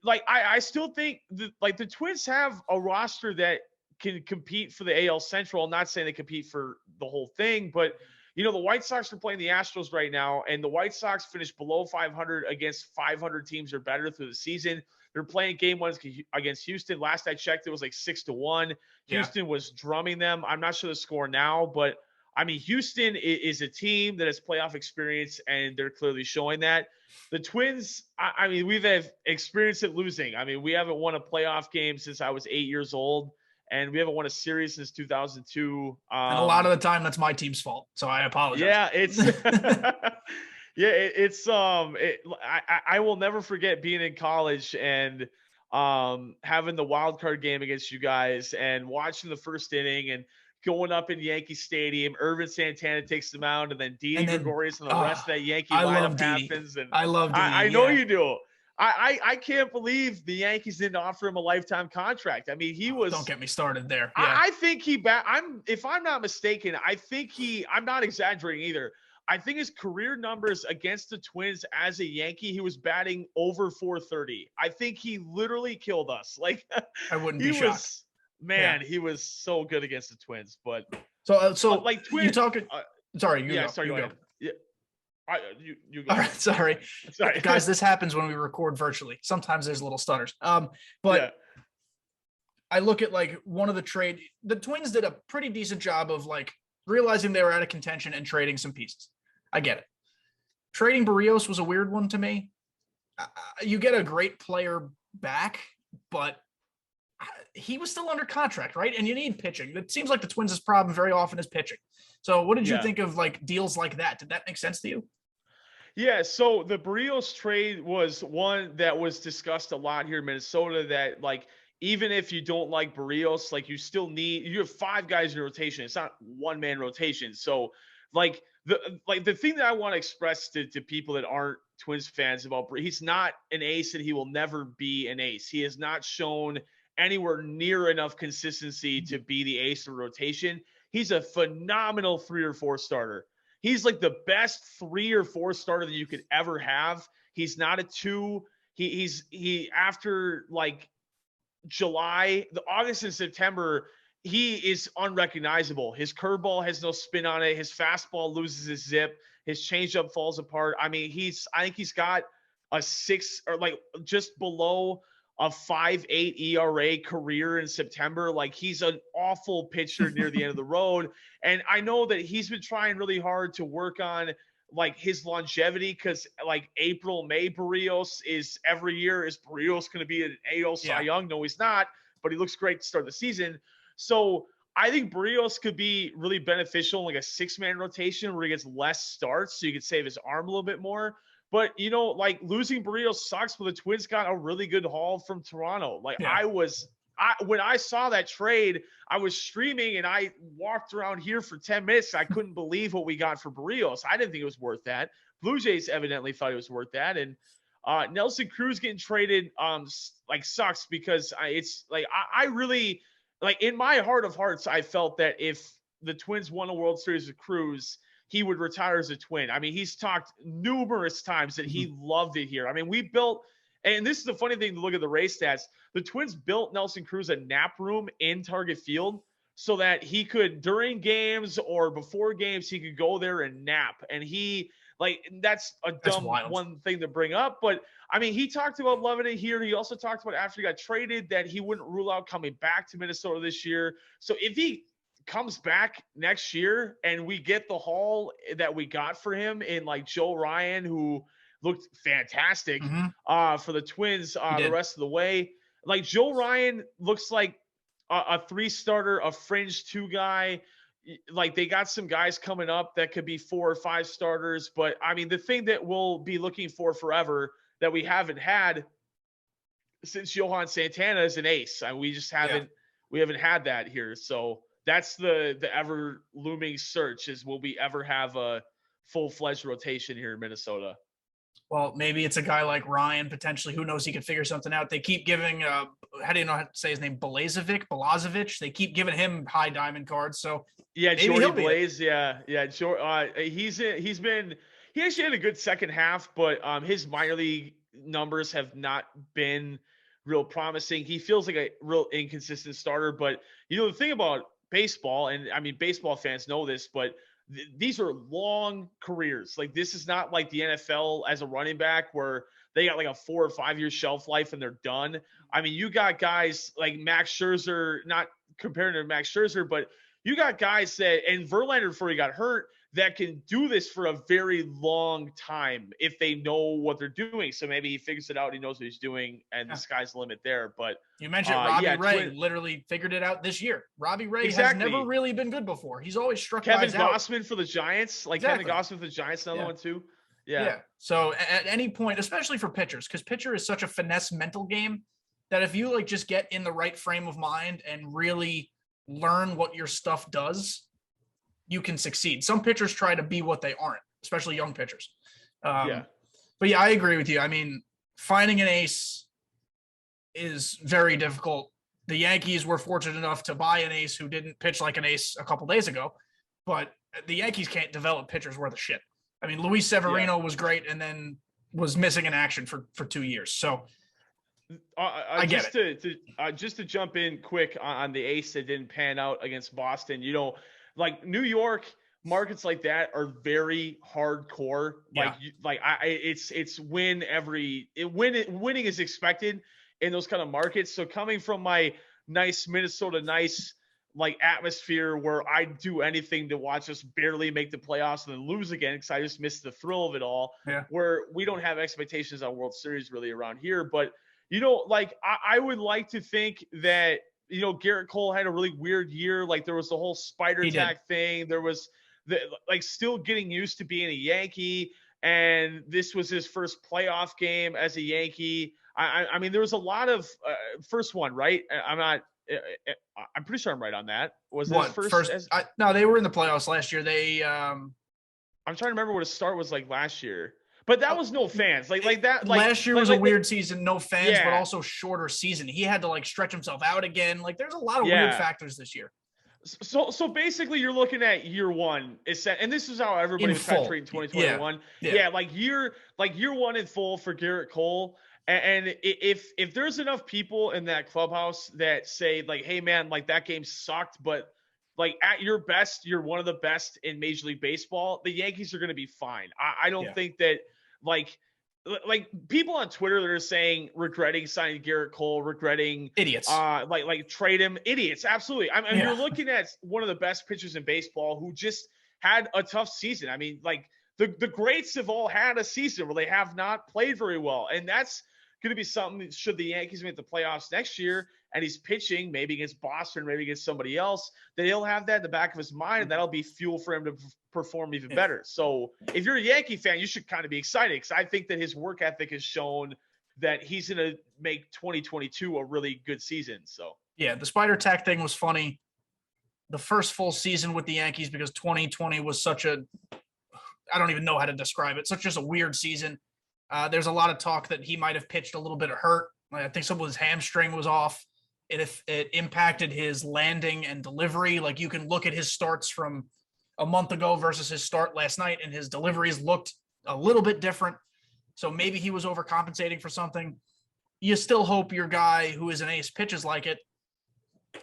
like I still think the Twins have a roster that can compete for the AL Central. I'm not saying they compete for the whole thing, but the White Sox are playing the Astros right now, and the White Sox finished below 500 against 500 teams or better through the season. They're playing game ones against Houston. Last I checked, it was like 6-1. Houston was drumming them. I'm not sure the score now, but I mean, Houston is a team that has playoff experience, and they're clearly showing that. The Twins, I mean, we've had experience at losing. I mean, we haven't won a playoff game since I was 8 years old, and we haven't won a series since 2002. And a lot of the time, that's my team's fault, so I apologize. Yeah, it's I will never forget being in college and having the wild card game against you guys and watching the first inning and going up in Yankee Stadium. Irvin Santana takes them out, and then Didi Gregorius and the rest of that Yankee lineup happens. And I love Didi. I know you do. I can't believe the Yankees didn't offer him a lifetime contract. I mean, he was. Don't get me started there. Yeah. I think if I'm not mistaken, I think I'm not exaggerating either. I think his career numbers against the Twins as a Yankee, he was batting over 430. I think he literally killed us. Like, I wouldn't be shocked. Man, he was so good against the Twins. But so like Twins, you talking? Sorry, you go. Sorry, you go go. ahead. Yeah. You go. All right, sorry, sorry, guys. This happens when we record virtually. Sometimes there's little stutters. But yeah. I look at like one of the Twins did a pretty decent job of like realizing they were out of contention and trading some pieces. I get it. Trading Barrios was a weird one to me. You get a great player back, but he was still under contract, right? And you need pitching. It seems like the Twins' problem very often is pitching. So what did you think of like deals like that? Did that make sense to you? Yeah, so the Barrios trade was one that was discussed a lot here in Minnesota, that like even if you don't like Barrios, like you have 5 guys in rotation. It's not one-man rotation. So like the thing that I want to express to people that aren't Twins fans about he's not an ace, and he will never be an ace. He has not shown anywhere near enough consistency to be the ace of rotation. He's a phenomenal 3 or 4 starter. He's like the best 3 or 4 starter that you could ever have. He's not a 2. He after like July, the August and September, he is unrecognizable. His curveball has no spin on it. His fastball loses his zip. His changeup falls apart. I mean, I think he's got a 6 or like just below a 5.8 ERA career in September. Like, he's an awful pitcher near the end of the road. And I know that he's been trying really hard to work on like his longevity, because like April, May Barrios is every year. Is Barrios going to be an AL Cy Young? No, he's not, but he looks great to start the season. So I think Barrios could be really beneficial in like a 6-man rotation where he gets less starts, so you could save his arm a little bit more. But, like losing Barrios sucks, but the Twins got a really good haul from Toronto. Like when I saw that trade, I was streaming and I walked around here for 10 minutes. I couldn't believe what we got for Barrios. I didn't think it was worth that. Blue Jays evidently thought it was worth that. And Nelson Cruz getting traded like sucks, because I really – like in my heart of hearts, I felt that if the Twins won a World Series with Cruz, he would retire as a Twin. I mean, he's talked numerous times that he loved it here. I mean, we built – and this is the funny thing to look at the race stats. The Twins built Nelson Cruz a nap room in Target Field so that he could, during games or before games, he could go there and nap. And that's a dumb one thing to bring up. But, I mean, he talked about loving it here. He also talked about after he got traded that he wouldn't rule out coming back to Minnesota this year. So if he comes back next year and we get the haul that we got for him in like Joe Ryan, who looked fantastic for the Twins the rest of the way. Like Joe Ryan looks like a 3-starter, a fringe 2 guy. Like they got some guys coming up that could be 4 or 5 starters. But I mean, the thing that we'll be looking for forever that we haven't had since Johan Santana is an ace. We just haven't, We haven't had that here. So that's the ever looming search is, will we ever have a full-fledged rotation here in Minnesota? Well, maybe it's a guy like Ryan, potentially. Who knows? He could figure something out. They keep giving, how do you know how to say his name? Balazovic. They keep giving him high diamond cards. So Yeah, maybe Jordy he'll be it. Blaze. Yeah. He actually had a good second half, but his minor league numbers have not been real promising. He feels like a real inconsistent starter. But the thing about baseball, and I mean, baseball fans know this, but these are long careers. Like, this is not like the NFL as a running back where they got like a 4 or 5 year shelf life and they're done. I mean, you got guys like Max Scherzer, not comparing to Max Scherzer, but you got guys that, and Verlander before he got hurt, that can do this for a very long time if they know what they're doing. So maybe he figures it out, he knows what he's doing, and the sky's the limit there. But you mentioned Robbie Ray literally figured it out this year. Robbie Ray has never really been good before. He's always struck Kevin guys Gausman out. for the Giants, like Kevin Gausman for the Giants, another one too. Yeah. So at any point, especially for pitchers, because pitcher is such a finesse mental game that if you like just get in the right frame of mind and really learn what your stuff does, you can succeed. Some pitchers try to be what they aren't, especially young pitchers. But yeah, I agree with you. I mean, finding an ace is very difficult. The Yankees were fortunate enough to buy an ace who didn't pitch like an ace a couple days ago, but the Yankees can't develop pitchers worth of shit. I mean, Luis Severino was great and then was missing in action for 2 years. So I get just to jump in quick on the ace that didn't pan out against Boston, like New York markets like that are very hardcore. It's winning is expected in those kind of markets. So coming from my nice Minnesota, like atmosphere where I do anything to watch us barely make the playoffs and then lose again because I just missed the thrill of it all. Yeah. Where we don't have expectations on World Series really around here, but like I would like to think that Garrett Cole had a really weird year. Like there was the whole spider tag thing. There was still getting used to being a Yankee, and this was his first playoff game as a Yankee. I mean, there was a lot of first one, right? I'm pretty sure I'm right on that. Was this first? No, they were in the playoffs last year. I'm trying to remember what his start was like last year. But that was no fans. Like that. Last year was a weird season, no fans, but also shorter season. He had to like stretch himself out again. Like there's a lot of weird factors this year. So basically, you're looking at year one. And this is how everybody was kind of treating 2021. Like year one in full for Garrett Cole. And if there's enough people in that clubhouse that say like, hey man, like that game sucked, but like at your best, you're one of the best in Major League Baseball, the Yankees are going to be fine. I don't think that like people on Twitter that are saying regretting signing Garrett Cole, regretting idiots, like trade him, idiots. Absolutely. I mean, you're looking at one of the best pitchers in baseball who just had a tough season. I mean, like the greats have all had a season where they have not played very well, and that's going to be something should the Yankees make the playoffs next year and he's pitching maybe against Boston, maybe against somebody else, that he'll have that in the back of his mind, and that'll be fuel for him to perform even better. So if you're a Yankee fan, you should kind of be excited because I think that his work ethic has shown that he's going to make 2022 a really good season. So yeah, the spider tack thing was funny. The first full season with the Yankees, because 2020 was such a, I don't even know how to describe it, such just a weird season. There's a lot of talk that he might have pitched a little bit hurt. I think some of his hamstring was off. It impacted his landing and delivery. Like you can look at his starts from a month ago versus his start last night, and his deliveries looked a little bit different. So maybe he was overcompensating for something. You still hope your guy who is an ace pitches like it.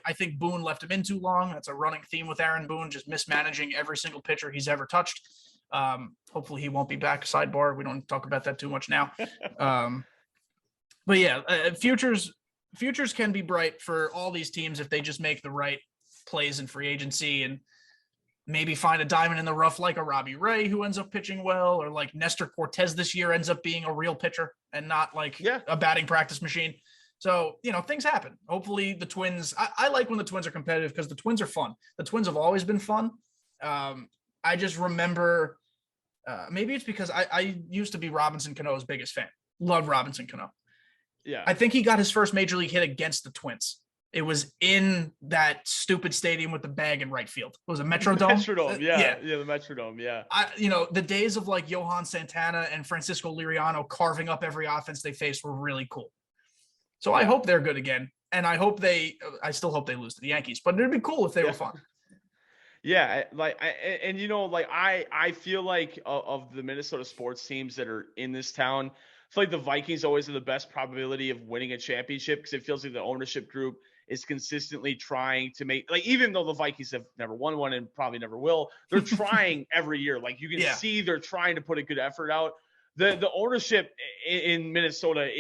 I think Boone left him in too long. That's a running theme with Aaron Boone, just mismanaging every single pitcher he's ever touched. Hopefully he won't be back. Sidebar. We don't talk about that too much now. But yeah, futures can be bright for all these teams if they just make the right plays in free agency and maybe find a diamond in the rough like a Robbie Ray who ends up pitching well, or like Nestor Cortez this year ends up being a real pitcher and not like a batting practice machine. So, things happen. Hopefully the Twins, I like when the Twins are competitive because the Twins are fun. The Twins have always been fun. I just remember, maybe it's because I used to be Robinson Cano's biggest fan. Love Robinson Cano. Yeah. I think he got his first major league hit against the Twins It was in that stupid stadium with the bag in right field. Was it Metrodome? Metrodome, yeah, the Metrodome, yeah. The days of like Johan Santana and Francisco Liriano carving up every offense they faced were really cool. So I hope they're good again, and I still hope they lose to the Yankees, but it'd be cool if they were fun. Yeah, I feel like of the Minnesota sports teams that are in this town, I feel like the Vikings always have the best probability of winning a championship because it feels like the ownership group is consistently trying to make, like, even though the Vikings have never won one and probably never will, they're trying every year. Like, you can see they're trying to put a good effort out. The ownership in Minnesota,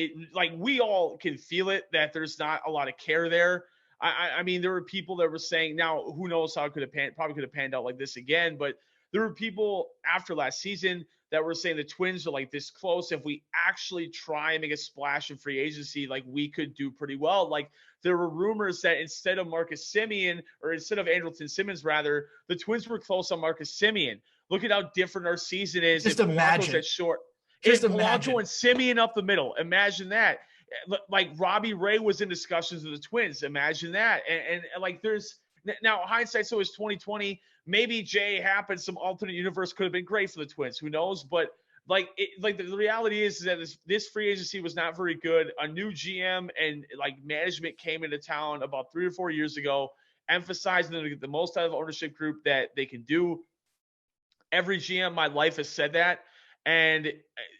we all can feel it, that there's not a lot of care there. I mean, there were people that were saying, now who knows how it probably could have panned out like this again, but there were people after last season that were saying the Twins are like this close. If we actually try and make a splash in free agency, like, we could do pretty well. Like, there were rumors that instead of instead of Andrelton Simmons, rather, the Twins were close on Marcus Semien. Look at how different our season is. Just imagine. At short. Just imagine. Polanco and Semien up the middle. Imagine that. Like, Robbie Ray was in discussions with the Twins. Imagine that. And like, there's now hindsight's always 2020. Maybe Jay happened. Some alternate universe could have been great for the Twins. Who knows? But the reality is that this free agency was not very good. A new GM and management came into town about 3 or 4 years ago, emphasizing them to get the most out of the ownership group that they can do. Every GM in my life has said that. And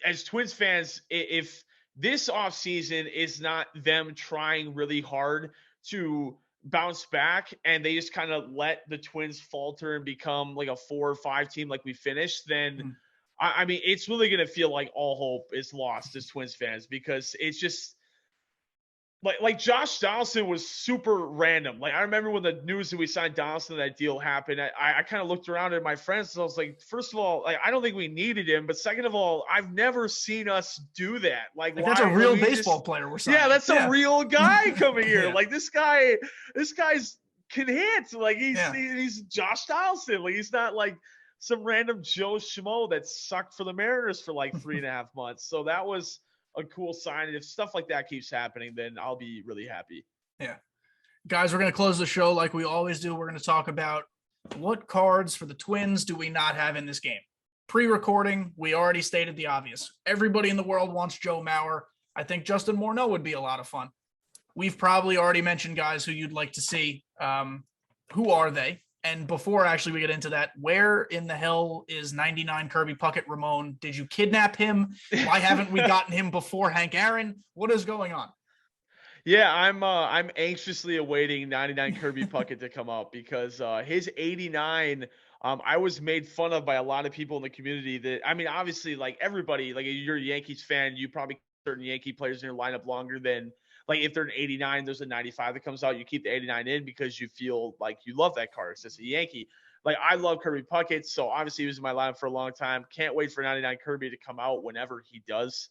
as Twins fans, if this offseason is not them trying really hard to bounce back and they just kind of let the Twins falter and become like a 4 or 5 team like we finished, then I mean, it's really going to feel like all hope is lost as Twins fans, because it's just like Josh Donaldson was super random. Like, I remember when the news that we signed Donaldson, that deal happened, I kind of looked around at my friends and I was like, first of all, I don't think we needed him. But second of all, I've never seen us do that. Like that's a real baseball player we're signing. Yeah, that's a real guy coming here. Like, this guy's can hit. Like, he's Josh Donaldson. Like, he's not like some random Joe Schmo that sucked for the Mariners for like 3.5 months. So that was a cool sign. And if stuff like that keeps happening, then I'll be really happy. Yeah. Guys, we're going to close the show like we always do. We're going to talk about what cards for the Twins do we not have in this game. Pre-recording, we already stated the obvious. Everybody in the world wants Joe Mauer. I think Justin Morneau would be a lot of fun. We've probably already mentioned guys who you'd like to see. Who are they? And before actually we get into that, where in the hell is 99 Kirby Puckett Ramon? Did you kidnap him? Why haven't we gotten him before Hank Aaron? What is going on? Yeah, I'm anxiously awaiting 99 Kirby Puckett to come out, because his 89, I was made fun of by a lot of people in the community. That, I mean, obviously, like, everybody, like, if you're a Yankees fan, you probably keep certain Yankee players in your lineup longer than, like, if they're an 89, there's a 95 that comes out, you keep the 89 in because you feel like you love that card. It's a Yankee. Like, I love Kirby Puckett, so obviously he was in my lineup for a long time. Can't wait for 99 Kirby to come out whenever he does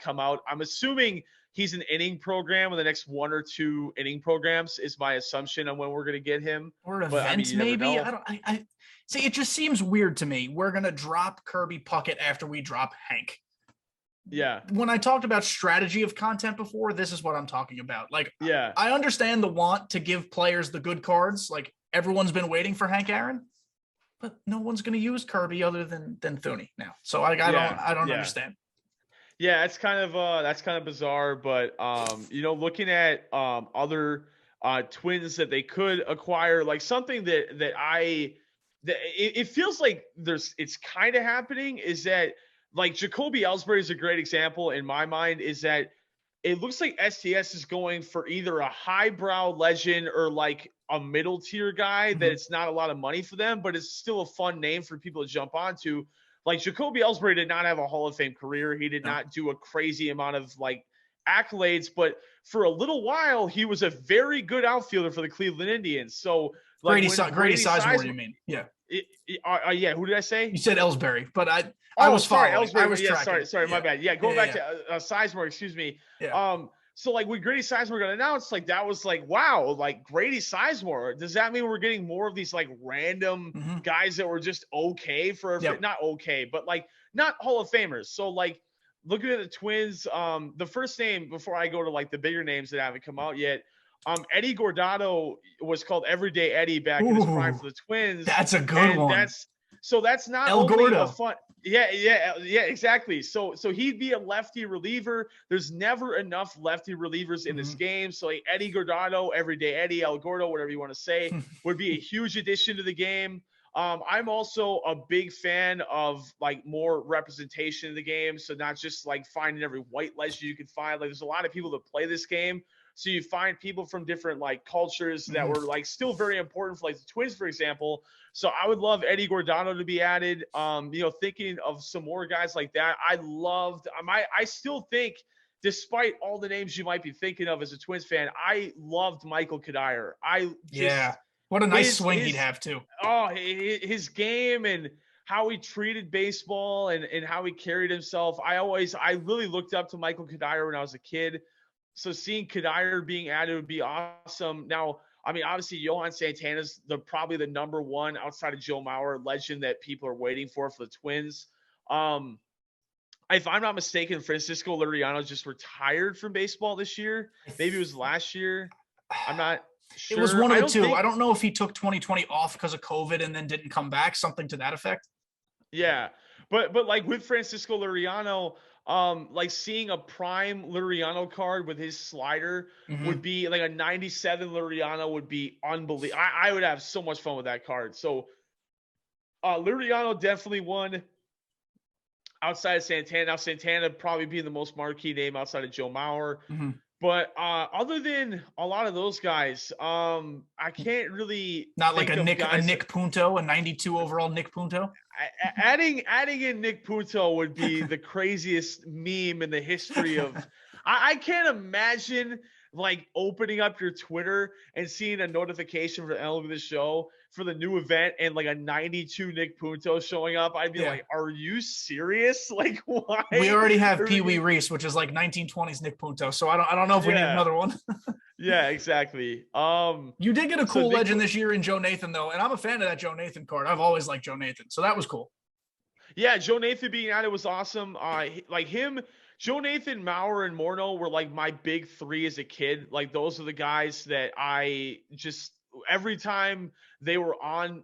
come out. I'm assuming he's an inning program in the next 1 or 2 inning programs is my assumption on when we're going to get him. Or events, maybe. I see. It just seems weird to me. We're going to drop Kirby Puckett after we drop Hank. Yeah. When I talked about strategy of content before, this is what I'm talking about. Like, yeah, I understand the want to give players the good cards. Like, everyone's been waiting for Hank Aaron, but no one's going to use Kirby other than Thuuuney now. So I don't understand. Yeah, it's kind of bizarre, but looking at other Twins that they could acquire, like something that it feels like it's kind of happening, is that, like, Jacoby Ellsbury is a great example in my mind, is that it looks like STS is going for either a highbrow legend or like a middle tier guy that it's not a lot of money for them, but it's still a fun name for people to jump onto. Like, Jacoby Ellsbury did not have a Hall of Fame career. He did not do a crazy amount of like accolades, but for a little while he was a very good outfielder for the Cleveland Indians. So like, Grady Sizemore, you mean? Yeah. Yeah. Who did I say? You said Ellsbury, but I was sorry, following. Ellsbury. I was tracking. Sorry, my bad. Yeah, going back to Sizemore, excuse me. Yeah. So like when Grady Sizemore got announced, like that was like, wow, like Grady Sizemore. Does that mean we're getting more of these like random guys that were just okay for not okay, but like not Hall of Famers? So like looking at the Twins, the first name before I go to like the bigger names that haven't come out yet, Eddie Gordado was called Everyday Eddie back in his prime Ooh, for the Twins. that's a good And one. that's not El only a Gordo. fun. Yeah, exactly. So he'd be a lefty reliever. There's never enough lefty relievers in this game. So like Eddie Gordado, Everyday Eddie, El Gordo, whatever you want to say, would be a huge addition to the game. I'm also a big fan of like more representation in the game. So not just like finding every white legend you can find. Like there's a lot of people that play this game. So you find people from different like cultures that were like still very important for like the Twins, for example. So I would love Eddie Gordano to be added. Thinking of some more guys like that. I still think, despite all the names you might be thinking of as a Twins fan, I loved Michael Kadire. What a nice swing he'd have too. Oh, his game and how he treated baseball and how he carried himself. I really looked up to Michael Kadire when I was a kid. So seeing Kadire being added would be awesome. Now, I mean, obviously, Johan Santana's probably the number one outside of Joe Mauer legend that people are waiting for the Twins. If I'm not mistaken, Francisco Liriano just retired from baseball this year. Maybe it was last year. I'm not sure. It was one of the two. I don't know if he took 2020 off because of COVID and then didn't come back, something to that effect. Yeah. But like with Francisco Liriano, like seeing a prime Liriano card with his slider would be like a 97 Liriano would be unbelievable. I would have so much fun with that card. So Liriano definitely won outside of Santana. Now Santana probably being the most marquee name outside of Joe Mauer. But other than a lot of those guys, I can't really not like a Nick Punto, a 92 overall Nick Punto. Adding in Nick Punto would be the craziest meme in the history of. I can't imagine like opening up your Twitter and seeing a notification for MLB The Show for the new event and like a 92 Nick Punto showing up. I'd be like, are you serious? Like, why? We already have Pee Wee Reese, which is like 1920s Nick Punto. So I don't know if we need another one. Yeah, exactly. You did get a cool legend this year in Joe Nathan, though, and I'm a fan of that Joe Nathan card. I've always liked Joe Nathan, so that was cool. Yeah, Joe Nathan being added was awesome. Joe Nathan, Mauer, and Morneau were like my big three as a kid. Like those are the guys that I just every time they were on.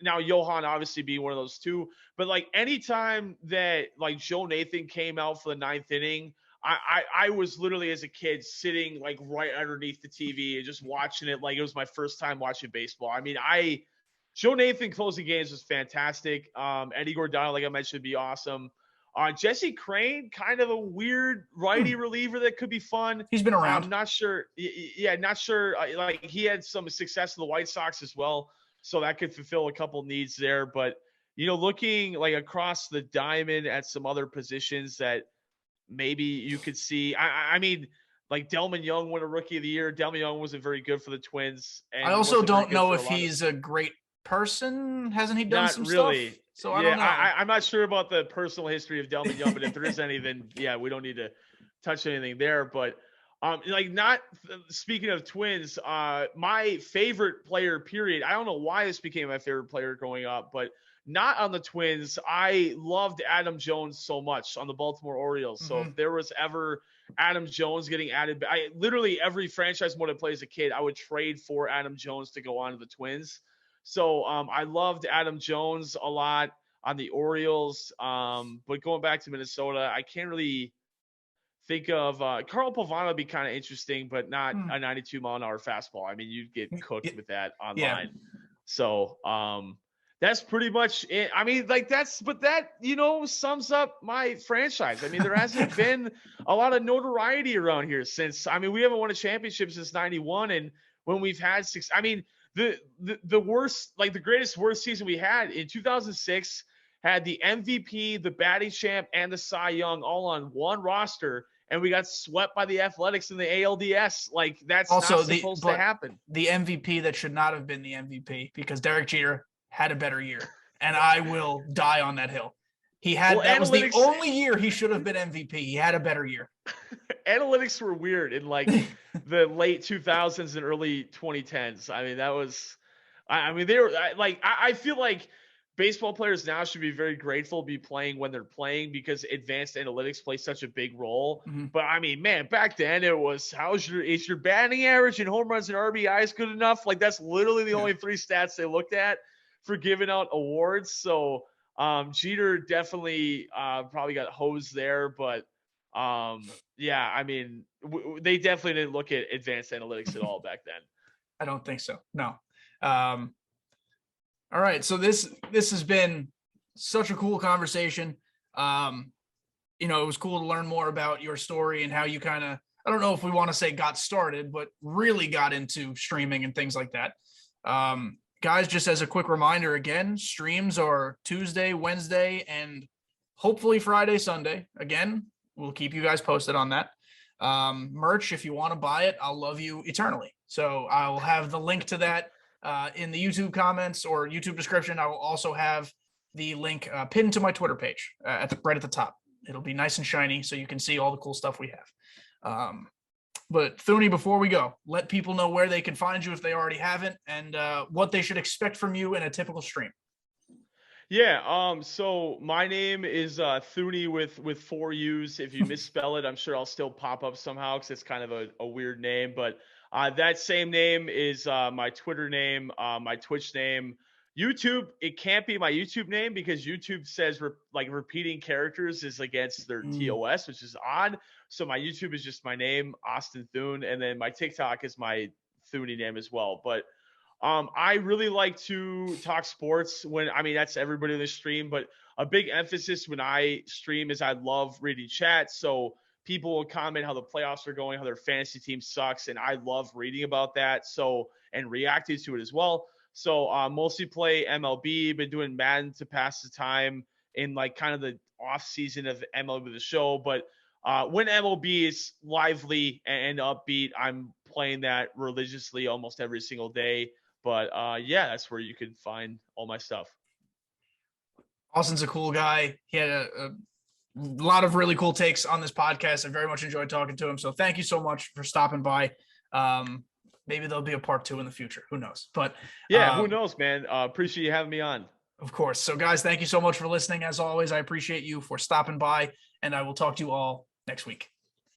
Now Johan obviously being one of those two, but like anytime that like Joe Nathan came out for the ninth inning, I was literally as a kid sitting like right underneath the TV and just watching it like it was my first time watching baseball. I mean, Joe Nathan closing games was fantastic. Eddie Gordano, like I mentioned, would be awesome. Jesse Crane, kind of a weird righty reliever that could be fun. He's been around. I'm not sure. Yeah, not sure. Like he had some success in the White Sox as well, so that could fulfill a couple needs there. But looking like across the diamond at some other positions that maybe you could see. I mean, like Delman Young won a Rookie of the Year. Delman Young wasn't very good for the Twins. And I also don't know if he's a great person. Hasn't he done some really stuff? So I don't know. I'm not sure about the personal history of Delman Young, but if there is any, then yeah, we don't need to touch anything there. But not speaking of Twins, my favorite player, period. I don't know why this became my favorite player growing up, but not on the Twins. I loved Adam Jones so much on the Baltimore Orioles. So if there was ever Adam Jones getting added, literally every franchise mode I played as a kid, I would trade for Adam Jones to go on to the Twins. So I loved Adam Jones a lot on the Orioles. But going back to Minnesota, I can't really think of Carl Pavano would be kind of interesting, but not a 92 mile an hour fastball. I mean, you'd get cooked with that online. Yeah. So that's pretty much it. I mean, like that sums up my franchise. I mean, there hasn't been a lot of notoriety around here since. I mean, we haven't won a championship since '91, and when we've had six, I mean. The worst, like the greatest worst season we had in 2006 had the MVP, the batting champ, and the Cy Young all on one roster, and we got swept by the Athletics in the ALDS. Like that's also not supposed to happen. The MVP that should not have been the MVP because Derek Jeter had a better year, and I will die on that hill. That was the only year he should have been MVP. He had a better year. Analytics were weird in like the late 2000s and early 2010s. I mean, they were like, I feel like baseball players now should be very grateful to be playing when they're playing because advanced analytics play such a big role. Mhm. But I mean, man, back then it was is your batting average and home runs and RBIs good enough? Like that's literally the only three stats they looked at for giving out awards. So Jeter definitely probably got hosed there, but yeah, I mean, they definitely didn't look at advanced analytics at all back then. I don't think so. No. All right. So this has been such a cool conversation. It was cool to learn more about your story and how you kind of, I don't know if we want to say got started, but really got into streaming and things like that. Guys, just as a quick reminder, again, streams are Tuesday, Wednesday, and hopefully Friday, Sunday. Again, we'll keep you guys posted on that. Merch, if you want to buy it, I'll love you eternally. So I'll have the link to that in the YouTube comments or YouTube description. I will also have the link pinned to my Twitter page right at the top. It'll be nice and shiny so you can see all the cool stuff we have. But Thuuuney, before we go, let people know where they can find you if they already haven't, and what they should expect from you in a typical stream. Yeah, so my name is Thuuuney with 4 U's. If you misspell it, I'm sure I'll still pop up somehow because it's kind of a weird name. But that same name is my Twitter name, my Twitch name. YouTube, it can't be my YouTube name because YouTube says repeating characters is against their TOS, which is odd. So my YouTube is just my name, Austin Thune, and then my TikTok is my Thuuuney name as well. But I really like to talk sports that's everybody in the stream, but a big emphasis when I stream is I love reading chat. So people will comment how the playoffs are going, how their fantasy team sucks, and I love reading about that. So, and reacting to it as well. So mostly play MLB, been doing Madden to pass the time in kind of the off season of MLB The Show. But when MLB is lively and upbeat, I'm playing that religiously almost every single day. But yeah, that's where you can find all my stuff. Austin's a cool guy. He had a lot of really cool takes on this podcast. I very much enjoyed talking to him. So thank you so much for stopping by. Maybe there'll be a part 2 in the future. Who knows? But yeah, who knows, man? Appreciate you having me on. Of course. So guys, thank you so much for listening. As always, I appreciate you for stopping by, and I will talk to you all next week.